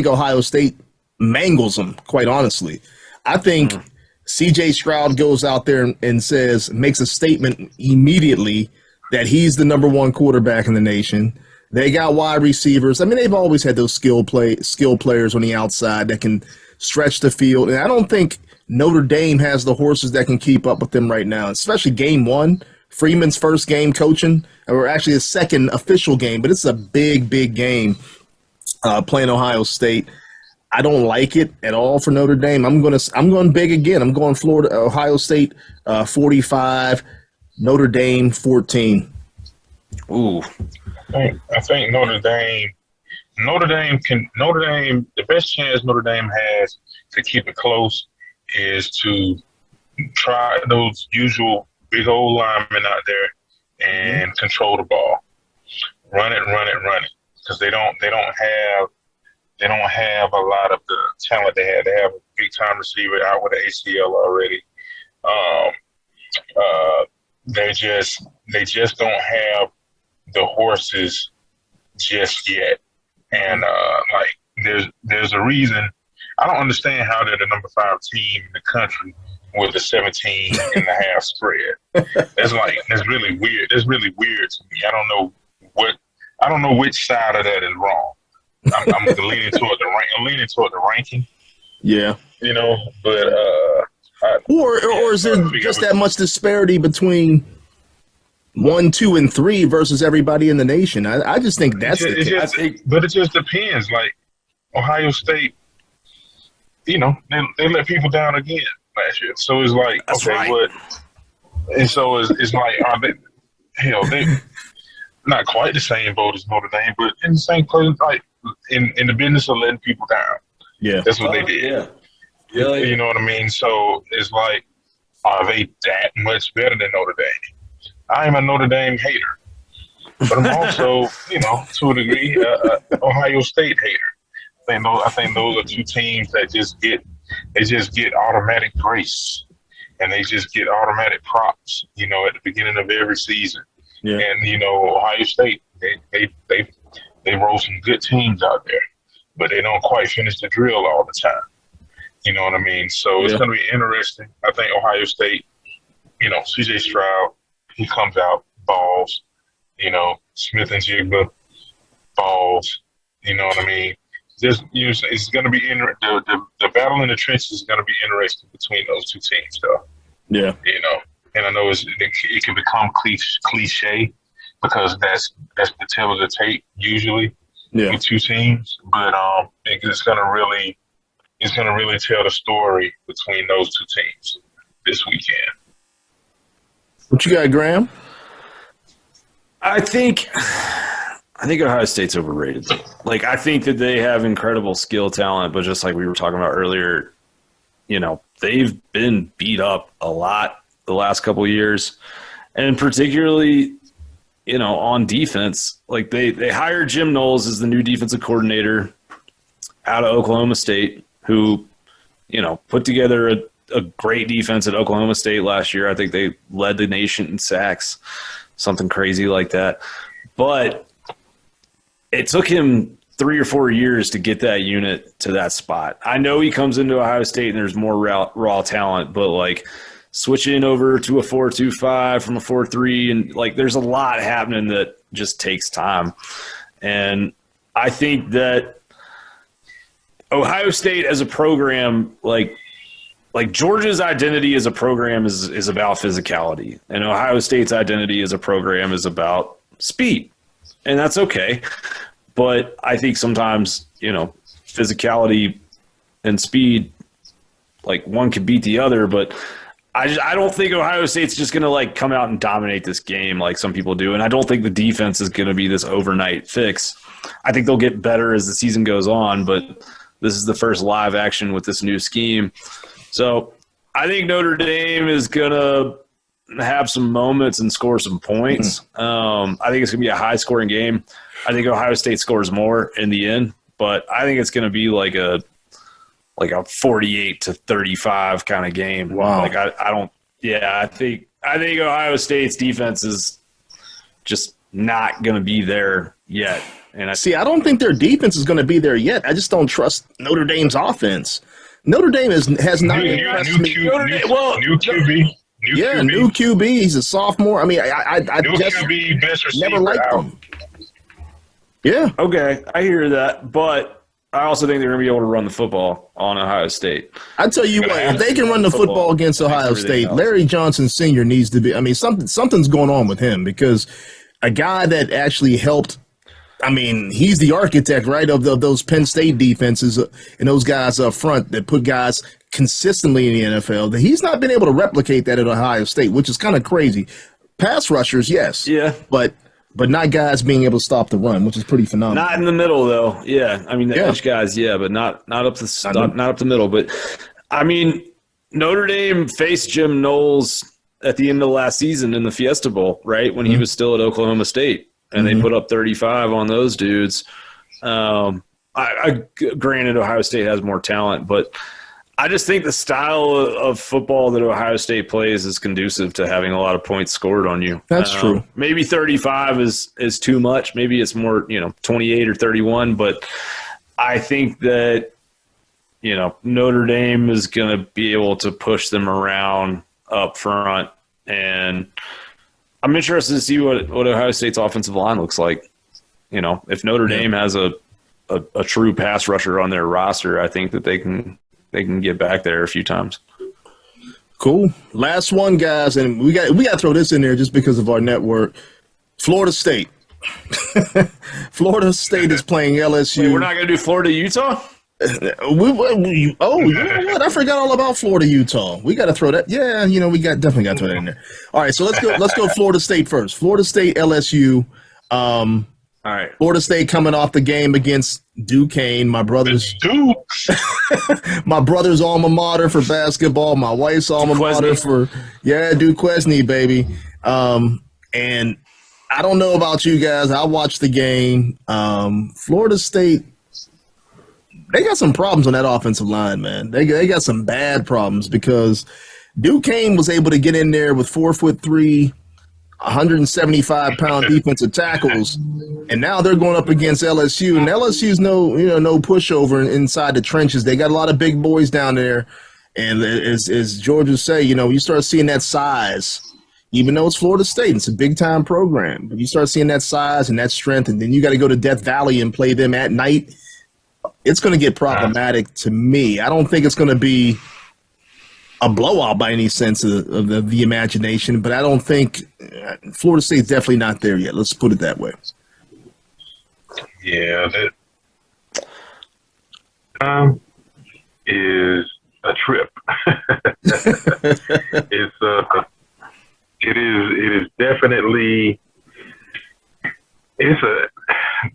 Ohio State mangles them. Quite honestly, I think C.J. Stroud goes out there and makes a statement immediately that he's the number 1 quarterback in the nation. They got wide receivers. I mean, they've always had those skill players on the outside that can stretch the field, and I don't think Notre Dame has the horses that can keep up with them right now, especially game 1. Freeman's first game coaching, or actually his second official game, but it's a big, big game playing Ohio State. I don't like it at all for Notre Dame. I'm going big again. I'm going Ohio State 45, Notre Dame 14. Ooh. I think Notre Dame, the best chance Notre Dame has to keep it close is to try those usual big old linemen out there and control the ball, run it, because they don't have a lot of the talent they had. They have a big time receiver out with an ACL already. They just don't have the horses just yet, and there's a reason. I don't understand how they're the number 5 team in the country with a 17 and a half spread. That's really weird. That's really weird to me. I don't know which side of that is wrong. I'm leaning toward the ranking. Yeah, but or is there just that much disparity between 1, 2, and 3 versus everybody in the nation? I just think that's but it just depends. Like Ohio State, they let people down again last year. So it's like, That's okay, right. what? And so it's like, are they? Hell, they not quite the same boat as Notre Dame, but in the same place, like in the business of letting people down. Yeah, That's what they did. Yeah. Yeah. You know what I mean? So it's like, are they that much better than Notre Dame? I am a Notre Dame hater, but I'm also, to a degree, Ohio State hater. I think those are 2 teams that just get automatic grace, and they just get automatic props, at the beginning of every season. Yeah. And Ohio State, they roll some good teams out there, but they don't quite finish the drill all the time. You know what I mean? So it's going to be interesting. I think Ohio State, C.J. Stroud, he comes out, balls, Smith and Jigba, balls, you know what I mean? It's going to be the battle in the trenches is going to be interesting between those 2 teams, though. Yeah. And I know it can become cliche because that's the tale of the tape usually with 2 teams, but it's going to really tell the story between those 2 teams this weekend. What you got, Graham? I think Ohio State's overrated. Like, I think that they have incredible skill talent, but just like we were talking about earlier, they've been beat up a lot the last couple of years, and particularly, on defense. Like, they hired Jim Knowles as the new defensive coordinator out of Oklahoma State, who, put together a great defense at Oklahoma State last year. I think they led the nation in sacks, something crazy like that. But it took him 3 or 4 years to get that unit to that spot. I know he comes into Ohio State and there's more raw talent, but like switching over to a 4-2-5 from a 4-3, and like there's a lot happening that just takes time. And I think that Ohio State as a program, like Georgia's identity as a program is about physicality, and Ohio State's identity as a program is about speed, and that's okay. But I think sometimes, physicality and speed, like one could beat the other, but I don't think Ohio State's just going to like come out and dominate this game like some people do, and I don't think the defense is going to be this overnight fix. I think they'll get better as the season goes on, but this is the first live action with this new scheme. So I think Notre Dame is going to have some moments and score some points. I think it's going to be a high-scoring game. I think Ohio State scores more in the end, but I think it's going to be like a 48-35 kind of game. Wow. Like I don't. Yeah, I think Ohio State's defense is just not going to be there yet. And I don't think their defense is going to be there yet. I just don't trust Notre Dame's offense. Notre Dame has not impressed me. New QB. New QB. He's a sophomore. I mean, I just QB, best receiver never liked out. him. Yeah. Okay, I hear that, but I also think they're going to be able to run the football on Ohio State. I tell you what, if they can run the football against Ohio State, Larry Johnson Sr. needs to be. I mean, something's going on with him because a guy that actually helped. I mean, he's the architect, right, of those Penn State defenses and those guys up front that put guys consistently in the NFL. He's not been able to replicate that at Ohio State, which is kind of crazy. Pass rushers, yes. Yeah. But not guys being able to stop the run, which is pretty phenomenal. Not in the middle, though. Yeah. I mean, the edge guys, yeah, but not up the middle. But, I mean, Notre Dame faced Jim Knowles at the end of last season in the Fiesta Bowl, right, when he was still at Oklahoma State. And they put up 35 on those dudes. Granted, Ohio State has more talent, but I just think the style of football that Ohio State plays is conducive to having a lot of points scored on you. That's true. Maybe 35 is too much. Maybe it's more, 28 or 31. But I think that, Notre Dame is going to be able to push them around up front. And I'm interested to see what Ohio State's offensive line looks like. If Notre Dame has a true pass rusher on their roster, I think that they can get back there a few times. Cool. Last one, guys, and we got to throw this in there just because of our network. Florida State. Florida State is playing LSU. Wait, we're not going to do Florida-Utah? You know what? I forgot all about Florida-Utah. We got to throw that. Yeah, we definitely got to throw that in there. All right, so let's go Florida State first. Florida State, LSU. All right. Florida State coming off the game against Duquesne, my brother's alma mater for basketball, my wife's alma mater for Duquesne, baby. And I don't know about you guys. I watched the game. Florida State, they got some problems on that offensive line, man. They got some bad problems because Duquesne was able to get in there with 4'3", 175-pound defensive tackles, and now they're going up against LSU. And LSU's no pushover inside the trenches. They got a lot of big boys down there, and as George would say, you start seeing that size. Even though it's Florida State, it's a big-time program, but you start seeing that size and that strength, and then you got to go to Death Valley and play them at night. It's going to get problematic to me. I don't think it's going to be a blowout by any sense of the imagination, but I don't think Florida State's definitely not there yet. Let's put it that way. Yeah, that is a trip. It is definitely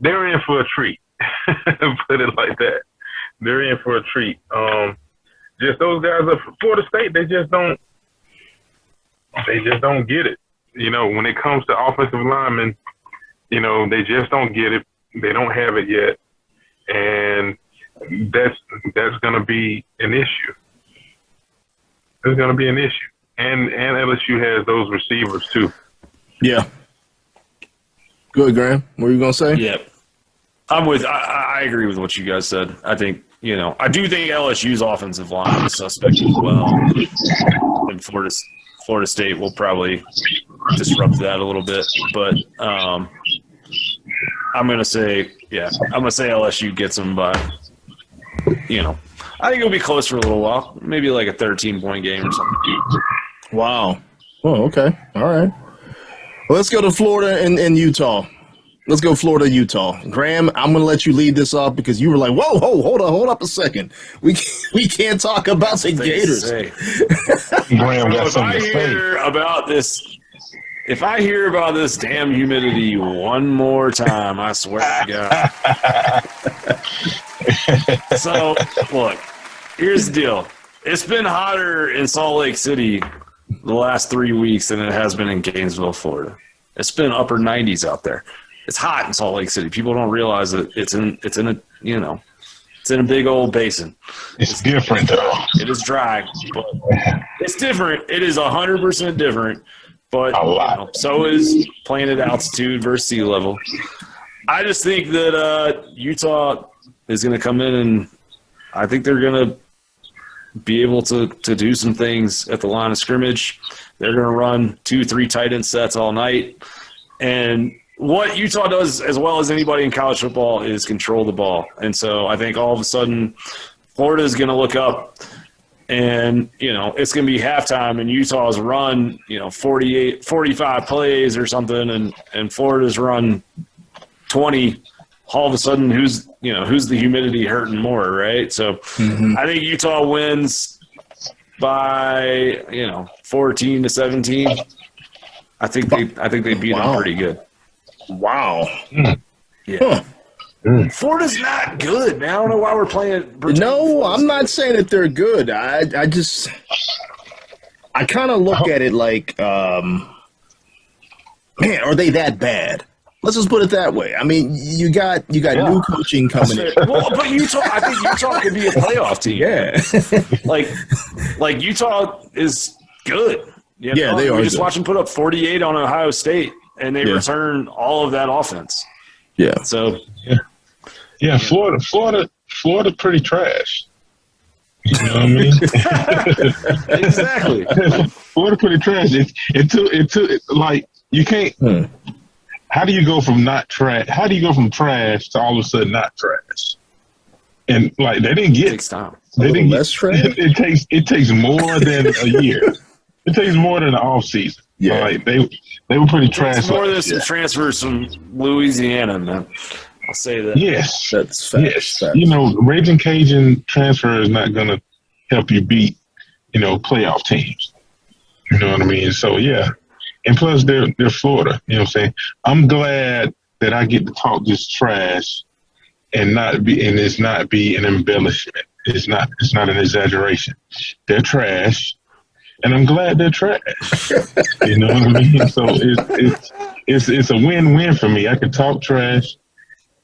they're in for a treat. Put it like that. They're in for a treat. Just those guys at Florida State, they just don't get it. When it comes to offensive linemen, they just don't get it. They don't have it yet. And that's going to be an issue. It's going to be an issue. And LSU has those receivers too. Yeah. Good, Graham. What were you going to say? Yeah. I agree with what you guys said. I think, I do think LSU's offensive line is suspect as well. And Florida State will probably disrupt that a little bit. But I'm going to say LSU gets them by, I think it'll be close for a little while. Maybe like a 13-point game or something. Wow. Oh, okay. All right. Well, let's go to Florida and Utah. Let's go Florida, Utah. Graham, I'm going to let you lead this off because you were like, whoa, hold up a second. We can't talk about the Gators. Graham got something to say. If I hear about this damn humidity one more time, I swear to God. So, look, here's the deal. It's been hotter in Salt Lake City the last 3 weeks than it has been in Gainesville, Florida. It's been upper 90s out there. It's hot in Salt Lake City. People don't realize that it's in a big old basin. It's different though. It is dry, but it's different. It is 100% different. But A lot. So is playing at altitude versus sea level. I just think that Utah is going to come in, and I think they're going to be able to do some things at the line of scrimmage. They're going to run 2-3 tight end sets all night. And what Utah does as well as anybody in college football is control the ball. And so I think all of a sudden Florida is going to look up, and, it's going to be halftime, and Utah's run, 45 plays or something, and Florida's run 20. All of a sudden, who's the humidity hurting more, right? So I think Utah wins by, 14-17. I think they beat them pretty good. Wow. Yeah. Florida's not good, man. I don't know why we're playing. No, I'm not saying that they're good. I kind of look at it like, man, are they that bad? Let's just put it that way. I mean, you got new coaching coming in. Well, but I think Utah could be a playoff team. Yeah. like Utah is good. Yeah, they are. We just good. watch them put up 48 on Ohio State, and they return all of that offense. Yeah. So. Yeah, Florida, pretty trash. You know what I mean? Exactly. Florida pretty trash. It took like you can't. How do you go from not trash? How do you go from trash to all of a sudden not trash? And like they didn't get. It takes time. They didn't less trash. It takes more than a year. It takes more than an off season. Yeah, like they were pretty trash. It's more than some transfers from Louisiana, man. I'll say that. Yes, that's facts. Yes, Facts. Raging Cajun transfer is not going to help you beat, playoff teams. You know what I mean? So yeah, and plus they're Florida. You know what I'm saying? I'm glad that I get to talk this trash and it's not be an embellishment. It's not an exaggeration. They're trash, and I'm glad they're trash. You know what I mean? So it's a win-win for me. I can talk trash.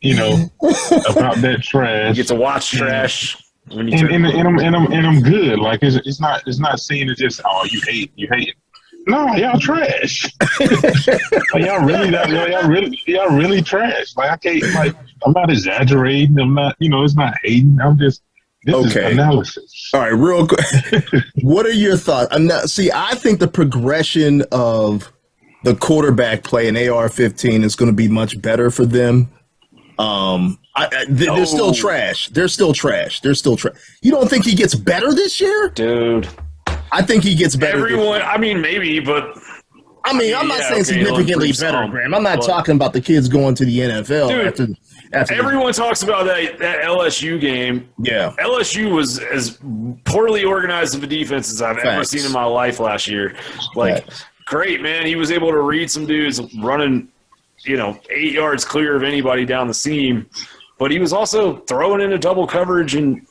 About that trash. You get to watch trash when you and I'm good. Like it's not seen as just you hate. No, y'all trash. Like, y'all really trash. Like I can't I'm not exaggerating. I'm not it's not hating. I'm just this is analysis. All right, real quick. What are your thoughts? I think the progression of the quarterback play in AR-15 is going to be much better for them. They're still trash. They're still trash. You don't think he gets better this year? Dude. I think he gets better. Maybe, but I'm not saying significantly better, Graham. I'm not talking about the kids going to the NFL. Dude, everyone talks about that LSU game. Yeah. LSU was as poorly organized of a defense as I've ever seen in my life last year. Great, man. He was able to read some dudes running 8 yards clear of anybody down the seam, but he was also throwing into double coverage. And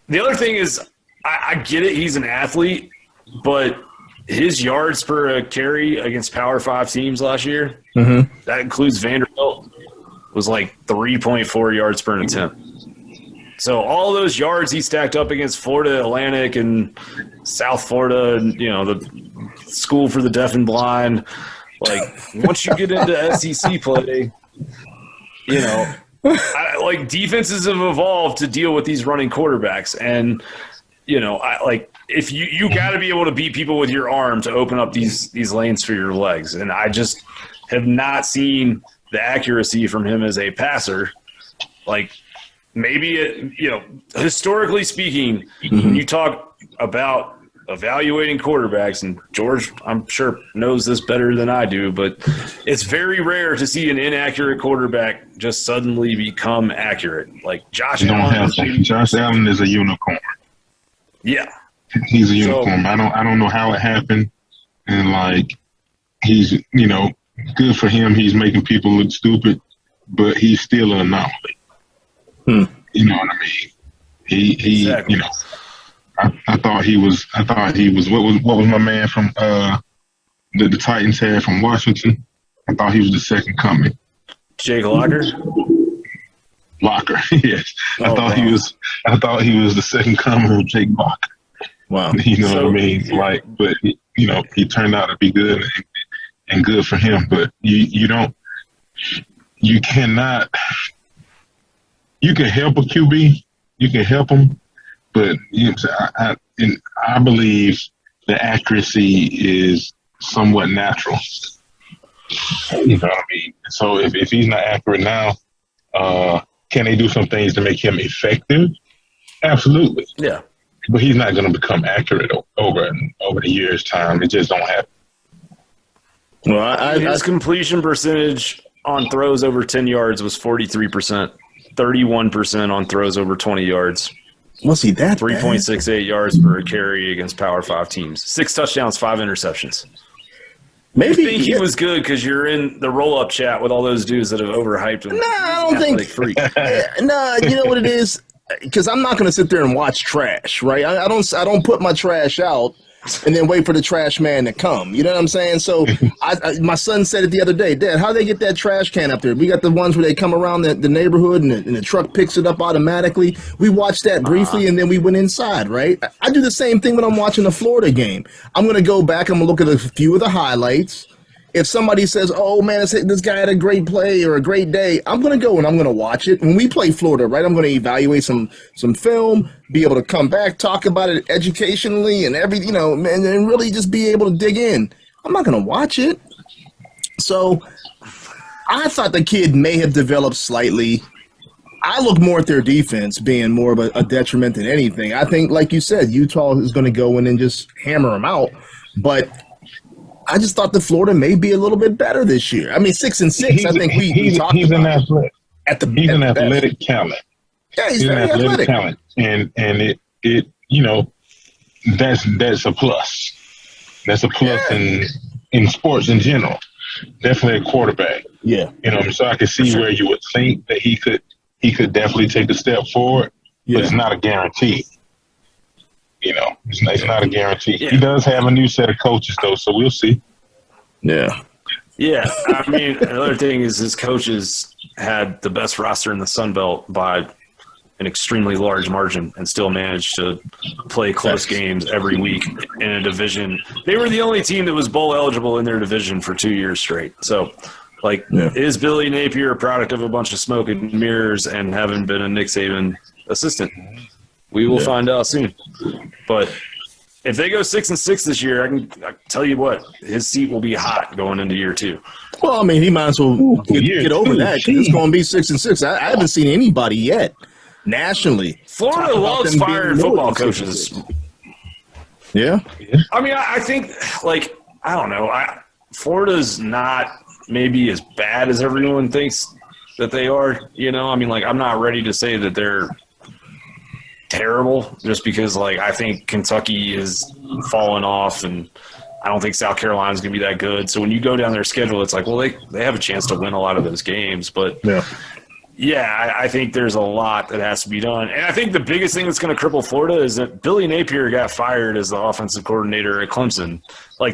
the other thing is, I get it. He's an athlete, but his yards per carry against Power 5 teams last year, that includes Vanderbilt, was 3.4 yards per attempt. So all those yards he stacked up against Florida Atlantic and South Florida, and, the School for the Deaf and Blind, once you get into SEC play, defenses have evolved to deal with these running quarterbacks. And, if you got to be able to beat people with your arm to open up these lanes for your legs. And I just have not seen the accuracy from him as a passer. Historically speaking, when you talk about evaluating quarterbacks, and George, I'm sure, knows this better than I do, but it's very rare to see an inaccurate quarterback just suddenly become accurate. Josh Allen. Josh Allen is a unicorn. Yeah. He's a unicorn. I don't know how it happened. And he's, good for him. He's making people look stupid, but he's still an anomaly. You know what I mean? He exactly. I thought he was. What was my man from the Titans had from Washington? I thought he was the second coming. Jake Locker. Locker, yes. I thought he was the second coming of Jake Locker. Wow. You know what I mean? Like, but he turned out to be good and good for him. But you cannot. You can help a QB. You can help him, but I believe the accuracy is somewhat natural. You know what I mean? So if he's not accurate now, can they do some things to make him effective? Absolutely. Yeah. But he's not going to become accurate over the years' time. It just don't happen. Well, his completion percentage on throws over 10 yards was 43%, 31% on throws over 20 yards. Was he that 3.68 yards per carry against Power 5 teams. 6 touchdowns, 5 interceptions. Maybe I think he was good because you're in the roll-up chat with all those dudes that have overhyped him. No, I don't think. No, you know what it is? Because I'm not going to sit there and watch trash, right? I don't put my trash out and then wait for the trash man to come. You know what I'm saying? So my son said it the other day. Dad, how they get that trash can up there? We got the ones where they come around the neighborhood and the truck picks it up automatically. We watched that briefly and then we went inside, right? I do the same thing when I'm watching the Florida game. I'm going to go back. I'm going to look at a few of the highlights. If somebody says, oh, man, this guy had a great play or a great day, I'm going to go and I'm going to watch it. When we play Florida, right, I'm going to evaluate some film, be able to come back, talk about it educationally and and really just be able to dig in. I'm not going to watch it. So I thought the kid may have developed slightly. I look more at their defense being more of a detriment than anything. I think, like you said, Utah is going to go in and just hammer them out. But I just thought that Florida may be a little bit better this year. I mean, 6-6. I think we talked he's about an athletic. He's an athletic talent. Yeah, he's an very athletic talent, and it that's a plus. That's a plus in sports in general. Definitely a quarterback. Yeah, so I could see where you would think that he could definitely take a step forward, but it's not a guarantee. It's not a guarantee. Yeah. He does have a new set of coaches, though, so we'll see. Yeah. Yeah. I mean, another thing is his coaches had the best roster in the Sun Belt by an extremely large margin and still managed to play close games every week in a division. They were the only team that was bowl eligible in their division for 2 years straight. So, is Billy Napier a product of a bunch of smoke and mirrors and having been a Nick Saban assistant? We will find out soon. But if they go 6-6 this year, I can tell you what, his seat will be hot going into year 2. Well, I mean, he might as well get over that. It's going to be 6-6. I haven't seen anybody yet nationally. Florida loves firing football coaches. Yeah. I mean, I think, I don't know. Florida's not maybe as bad as everyone thinks that they are. I mean, I'm not ready to say that they're terrible just because I think Kentucky is falling off and I don't think South Carolina's going to be that good. So when you go down their schedule, it's they have a chance to win a lot of those games. But I think there's a lot that has to be done. And I think the biggest thing that's going to cripple Florida is that Billy Napier got fired as the offensive coordinator at Clemson.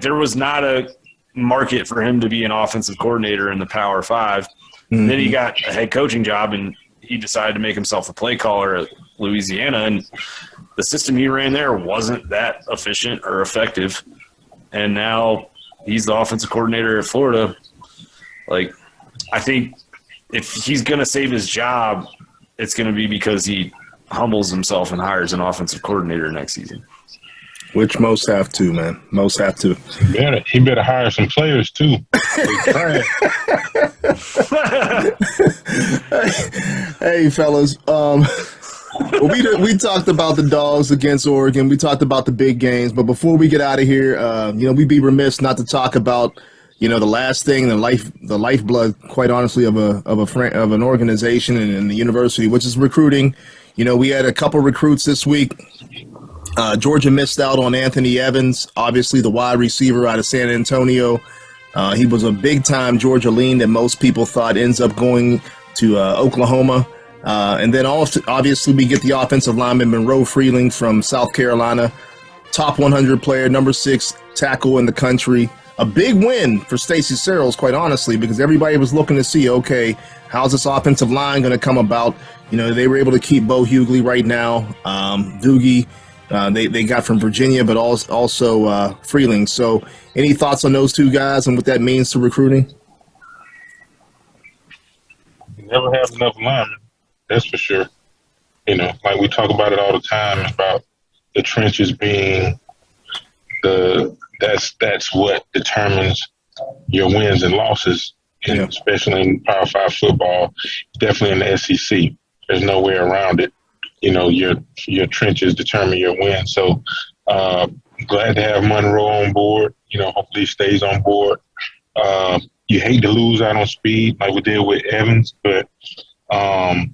There was not a market for him to be an offensive coordinator in the Power 5. Mm-hmm. Then he got a head coaching job and he decided to make himself a play caller at Louisiana, and the system he ran there wasn't that efficient or effective. And now he's the offensive coordinator at Florida. I think if he's going to save his job, it's going to be because he humbles himself and hires an offensive coordinator next season. Which most have to, man. Most have to. He better hire some players, too. Hey, fellas. We talked about the Dogs against Oregon. We talked about the big games. But before we get out of here, we'd be remiss not to talk about, the last thing, the lifeblood, quite honestly, of an organization and the university, which is recruiting. We had a couple recruits this week. Georgia missed out on Anthony Evans, obviously the wide receiver out of San Antonio. He was a big-time Georgia lean that most people thought ends up going to Oklahoma. And then also, obviously, we get the offensive lineman Monroe Freeling from South Carolina, top 100 player, number 6 tackle in the country. A big win for Stacey Searles, quite honestly, because everybody was looking to see, okay, how's this offensive line going to come about? You know, they were able to keep Bo Hughley right now, Doogie. They got from Virginia, but also Freeling. So any thoughts on those two guys and what that means to recruiting? You never have enough linemen, that's for sure. You know, like we talk about it all the time about the trenches being that's what determines your wins and losses, and especially in Power 5 football, definitely in the SEC. There's no way around it. You know, your trenches determine your win. So glad to have Monroe on board. You know, hopefully he stays on board. You hate to lose out on speed like we did with Evans, but I'm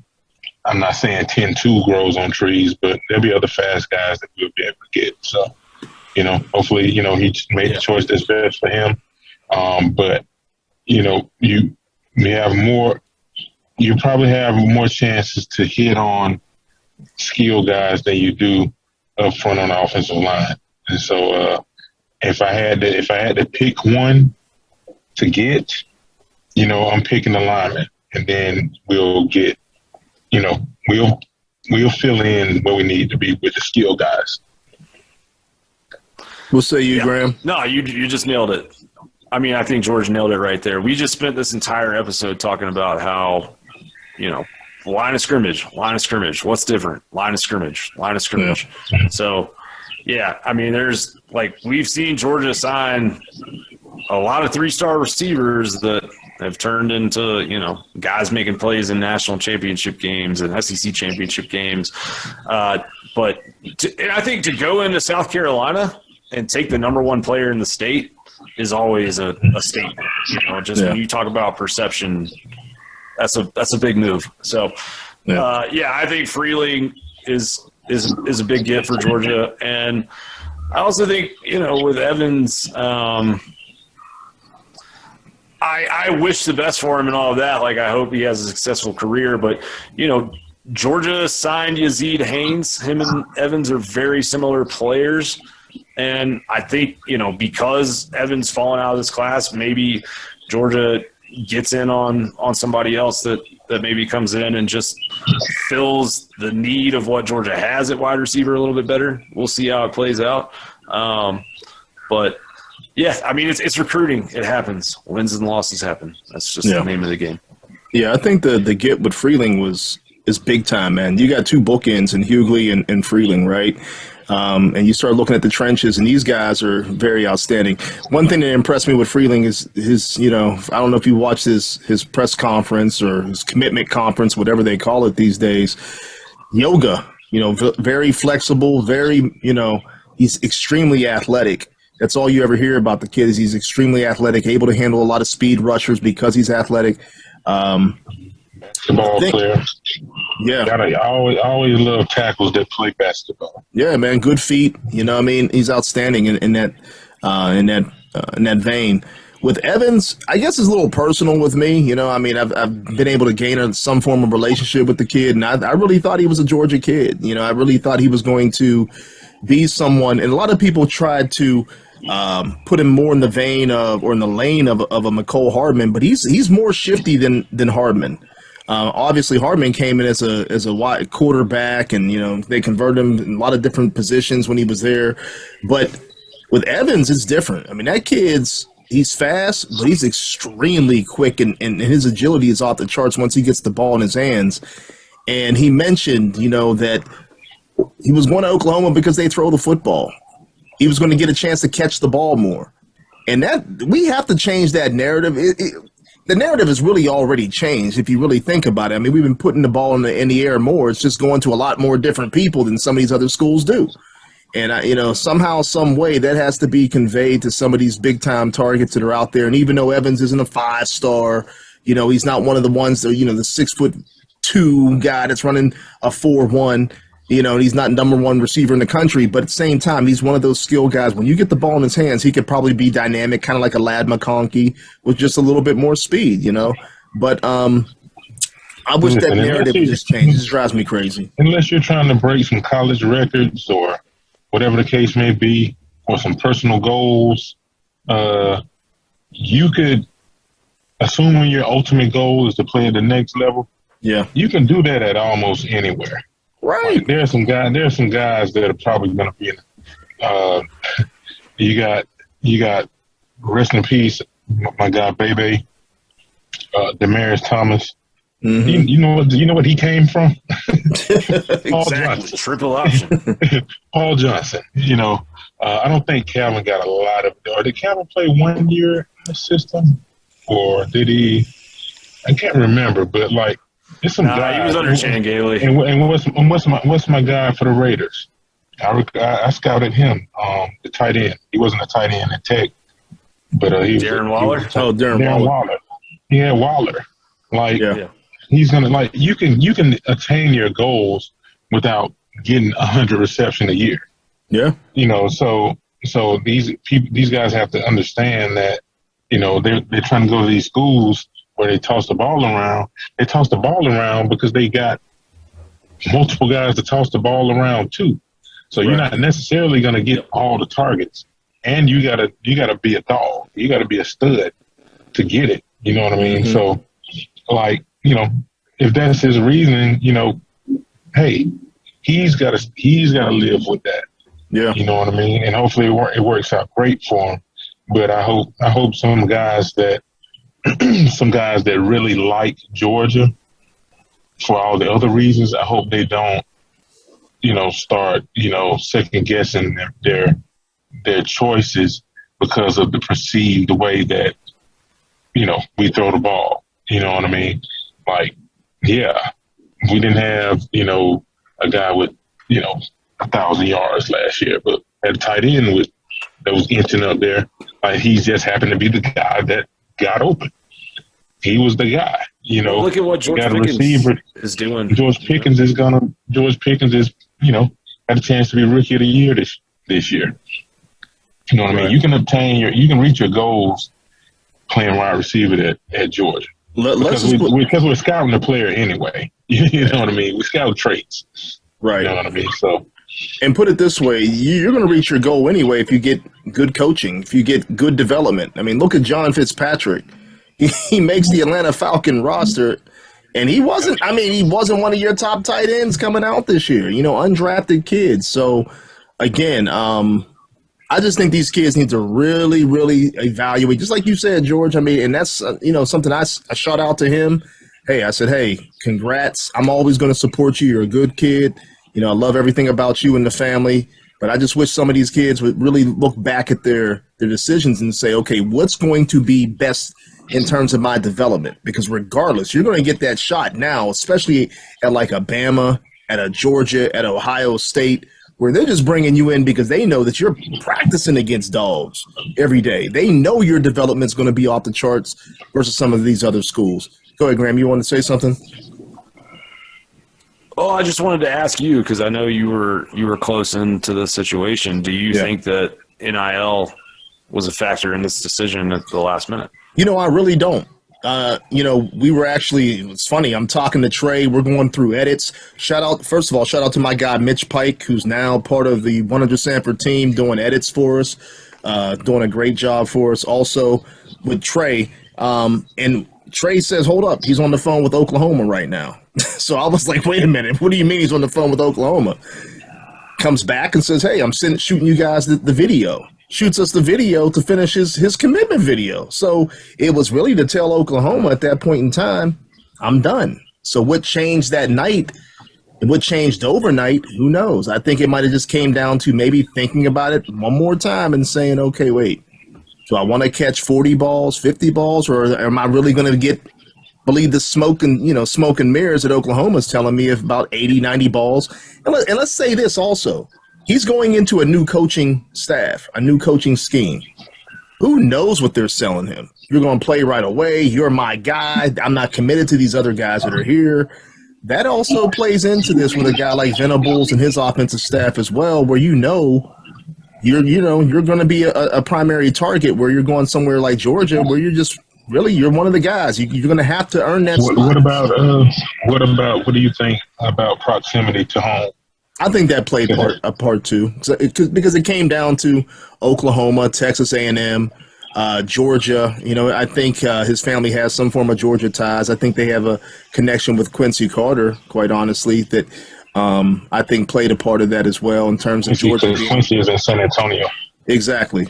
not saying 10-2 grows on trees, but there'll be other fast guys that we'll be able to get. So, you know, hopefully, you know, he made the choice that's best for him. But, you know, you probably have more chances to hit on skill guys than you do up front on the offensive line. And so if I had to pick one to get, you know, I'm picking the lineman, and then we'll get, you know, we'll fill in where we need to be with the skill guys. We'll say you, Graham. No, you just nailed it. I mean, I think George nailed it right there. We just spent this entire episode talking about how, you know, line of scrimmage. What's different? Line of scrimmage. Yeah. So, yeah, I mean, there's like we've seen Georgia sign a lot of 3-star receivers that have turned into, you know, guys making plays in national championship games and SEC championship games. But I think to go into South Carolina and take the number 1 player in the state is always a statement. You know, just when you talk about perception, that's a big move. So, I think Freeling is a big get for Georgia, and I also think, you know, with Evans, I wish the best for him and all of that. Like, I hope he has a successful career, but, you know, Georgia signed Yazid Haynes. Him and Evans are very similar players. And I think, you know, because Evans fallen out of this class, maybe Georgia gets in on somebody else that maybe comes in and just fills the need of what Georgia has at wide receiver a little bit better. We'll see how it plays out. But, yeah, I mean, it's recruiting. It happens. Wins and losses happen. That's just the name of the game. Yeah, I think the get with Freeling is big time, man. You got 2 bookends in Hughley and Freeling, right? And you start looking at the trenches, and these guys are very outstanding. One thing that impressed me with Freeling is his, you know, I don't know if you watched his press conference or his commitment conference, whatever they call it these days. Yoga, you know, very flexible, very, you know, he's extremely athletic. That's all you ever hear about the kid is he's extremely athletic, able to handle a lot of speed rushers because he's athletic. Basketball player. Yeah. I always love tackles that play basketball. Yeah, man, good feet. You know what I mean? He's outstanding in that vein. With Evans, I guess it's a little personal with me. You know, I mean, I've been able to gain some form of relationship with the kid, and I really thought he was a Georgia kid. You know, I really thought he was going to be someone, and a lot of people tried to put him more in the vein of or in the lane of a McCole Hardman, but he's more shifty than Hardman. Obviously, Hardman came in as a wide quarterback, and, you know, they converted him in a lot of different positions when he was there. But with Evans, it's different. I mean, that he's fast, but he's extremely quick, and his agility is off the charts once he gets the ball in his hands. And he mentioned, you know, that he was going to Oklahoma because they throw the football. He was going to get a chance to catch the ball more. And that we have to change that narrative. The narrative has really already changed if you really think about it. I mean, we've been putting the ball in the air more. It's just going to a lot more different people than some of these other schools do. And, you know, somehow, some way that has to be conveyed to some of these big-time targets that are out there. And even though Evans isn't a 5-star, you know, he's not one of the ones that, you know, the 6'2" guy that's running a 4.1, you know, and he's not number 1 receiver in the country. But at the same time, he's one of those skill guys. When you get the ball in his hands, he could probably be dynamic, kind of like a Lad McConkey with just a little bit more speed, you know. But I wish that Listen, narrative would just change. It just drives me crazy. Unless you're trying to break some college records or whatever the case may be, or some personal goals, you could, assuming your ultimate goal is to play at the next level, Yeah. you can do that at almost anywhere. Right. Like, there are some guys that are probably going to be in. You got rest in peace, my guy Bebe, Demaryius Thomas. Mm-hmm. You know what he came from? Paul Exactly. Johnson. Triple option. Paul Johnson. I don't think Calvin got a lot of. Or did Calvin play 1 year in the system, or did he? I can't remember, but like it's some guy. He was under Chan Gailey. And what's my guy for the Raiders? I scouted him, the tight end. He wasn't a tight end at Tech, but he was Darren Waller. Darren Waller. Yeah, Waller. Like. Yeah. He's gonna you can attain your goals without getting 100 reception a year. Yeah. So these guys have to understand that they're trying to go to these schools where they toss the ball around. They toss the ball around because they got multiple guys to toss the ball around too. So you're not necessarily gonna get all the targets, and you gotta be a dog. You gotta be a stud to get it. You know what I mean? Mm-hmm. So if that's his reasoning, hey, he's got to live with that. Yeah. You know what I mean? And hopefully it works out great for him. But I hope some guys that really like Georgia for all the other reasons, I hope they don't, start, second guessing their choices because of the perceived way that, we throw the ball. You know what I mean? Like, yeah, we didn't have, a guy with, 1,000 yards last year, but at a tight end that was inching up there, he just happened to be the guy that got open. He was the guy, Look at what George Pickens is doing. George Pickens is, had a chance to be Rookie of the Year this year. You know what I mean? You can reach your goals playing wide receiver at Georgia. Because we're scouting the player anyway. You know what I mean? We scout traits. Right. You know what I mean? So, and put it this way, you're going to reach your goal anyway if you get good coaching, if you get good development. I mean, look at John Fitzpatrick. He makes the Atlanta Falcon roster, and he wasn't one of your top tight ends coming out this year, undrafted kids. So, again, I just think these kids need to really, really evaluate, just like you said, George. I mean, and that's, something I shout out to him. Hey, I said, hey, congrats. I'm always going to support you. You're a good kid. I love everything about you and the family. But I just wish some of these kids would really look back at their decisions and say, okay, what's going to be best in terms of my development? Because regardless, you're going to get that shot now, especially at like a Bama, at a Georgia, at Ohio State, where they're just bringing you in because they know that you're practicing against dogs every day. They know your development's going to be off the charts versus some of these other schools. Go ahead, Graham. You want to say something? Oh, I just wanted to ask you, because I know you were close into the situation. Do you think that NIL was a factor in this decision at the last minute? I really don't. We were actually, it's funny, I'm talking to Trey. We're going through edits. First of all, shout out to my guy, Mitch Pike, who's now part of the 100 Sanford team doing edits for us, doing a great job for us. Also with Trey. And Trey says, hold up, he's on the phone with Oklahoma right now. So I was like, wait a minute, what do you mean he's on the phone with Oklahoma? Comes back and says, hey, I'm shooting you guys the video. Shoots us the video to finish his commitment video. So it was really to tell Oklahoma at that point in time, I'm done. So what changed that night and what changed overnight, who knows? I think it might have just came down to maybe thinking about it one more time and saying, okay, wait, do I want to catch 40 balls, 50 balls, or am I really going to believe the smoke and mirrors that Oklahoma's telling me of about 80, 90 balls? And let's say this also. He's going into a new coaching staff, a new coaching scheme. Who knows what they're selling him? You're going to play right away. You're my guy. I'm not committed to these other guys that are here. That also plays into this with a guy like Venables and his offensive staff as well, where you're going to be a primary target, where you're going somewhere like Georgia, where you're just really, you're one of the guys. You're going to have to earn that spot. What do you think about proximity to home? I think that played a part too, because it came down to Oklahoma, Texas A&M, Georgia. You know, I think his family has some form of Georgia ties. I think they have a connection with Quincy Carter, quite honestly, that I think played a part of that as well in terms of Georgia. Quincy is in San Antonio. Exactly.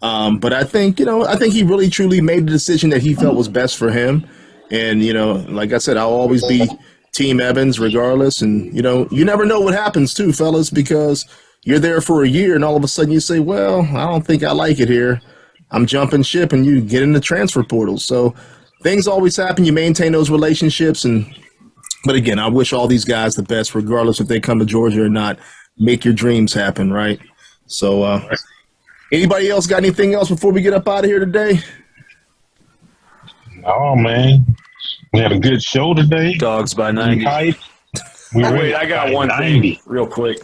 But I think he really truly made the decision that he felt was best for him. And, you know, like I said, I'll always be Team Evans regardless. And, you know, you never know what happens too, fellas, because you're there for a year and all of a sudden you say, well, I don't think I like it here. I'm jumping ship, and you get in the transfer portal. So things always happen. You maintain those relationships. But again, I wish all these guys the best, regardless if they come to Georgia or not. Make your dreams happen, right? So anybody else got anything else before we get up out of here today? Oh, man. We had a good show today. Dogs by 90. Wait, I got one 90. Thing real quick.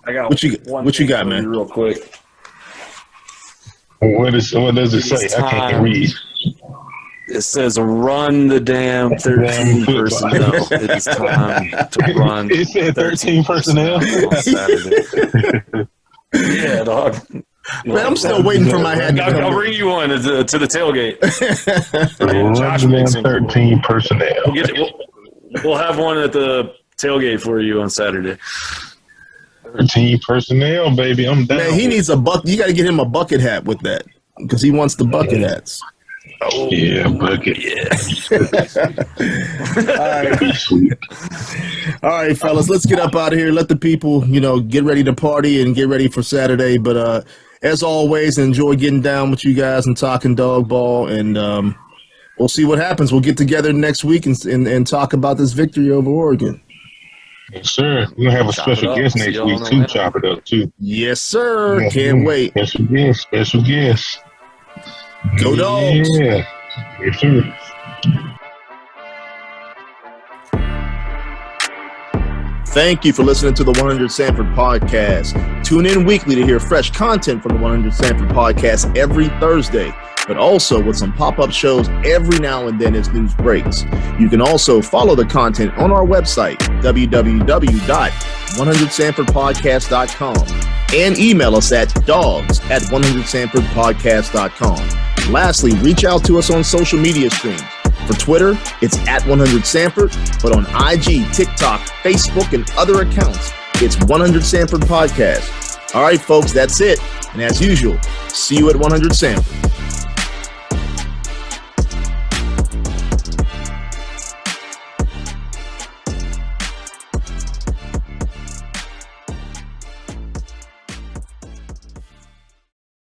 I got what you got, man? Real quick. What does it say? I can't read. It says run the damn 13 personnel. It's time to run. It said 13 personnel on Saturday. Yeah, dog. Man, I'm still waiting for my head. I'll bring you one to the tailgate. Josh makes 13 personnel. We'll have one at the tailgate for you on Saturday. 13 personnel, baby. I'm down. Man, he needs a bucket. You got to get him a bucket hat with that because he wants the bucket hats. Oh, yeah, bucket. Yeah. All right, fellas, let's get up out of here. Let the people, you know, get ready to party and get ready for Saturday. But as always, enjoy getting down with you guys and talking dog ball. And we'll see what happens. We'll get together next week and talk about this victory over Oregon. Yes, sir. We're going to have a special guest next week, too. Chop it up, too. Yes, sir. Can't wait. Special guest. Go Dogs. Yeah. Yes, sir. Thank you for listening to the 100 Sanford Podcast. Tune in weekly to hear fresh content from the 100 Sanford Podcast every Thursday, but also with some pop-up shows every now and then as news breaks. You can also follow the content on our website, www.100sanfordpodcast.com, and email us at dogs@100sanfordpodcast.com. Lastly, reach out to us on social media streams. For Twitter, it's @100Sanford, but on IG, TikTok, Facebook, and other accounts, it's 100 Sanford Podcast. All right, folks, that's it. And as usual, see you at 100 Sanford.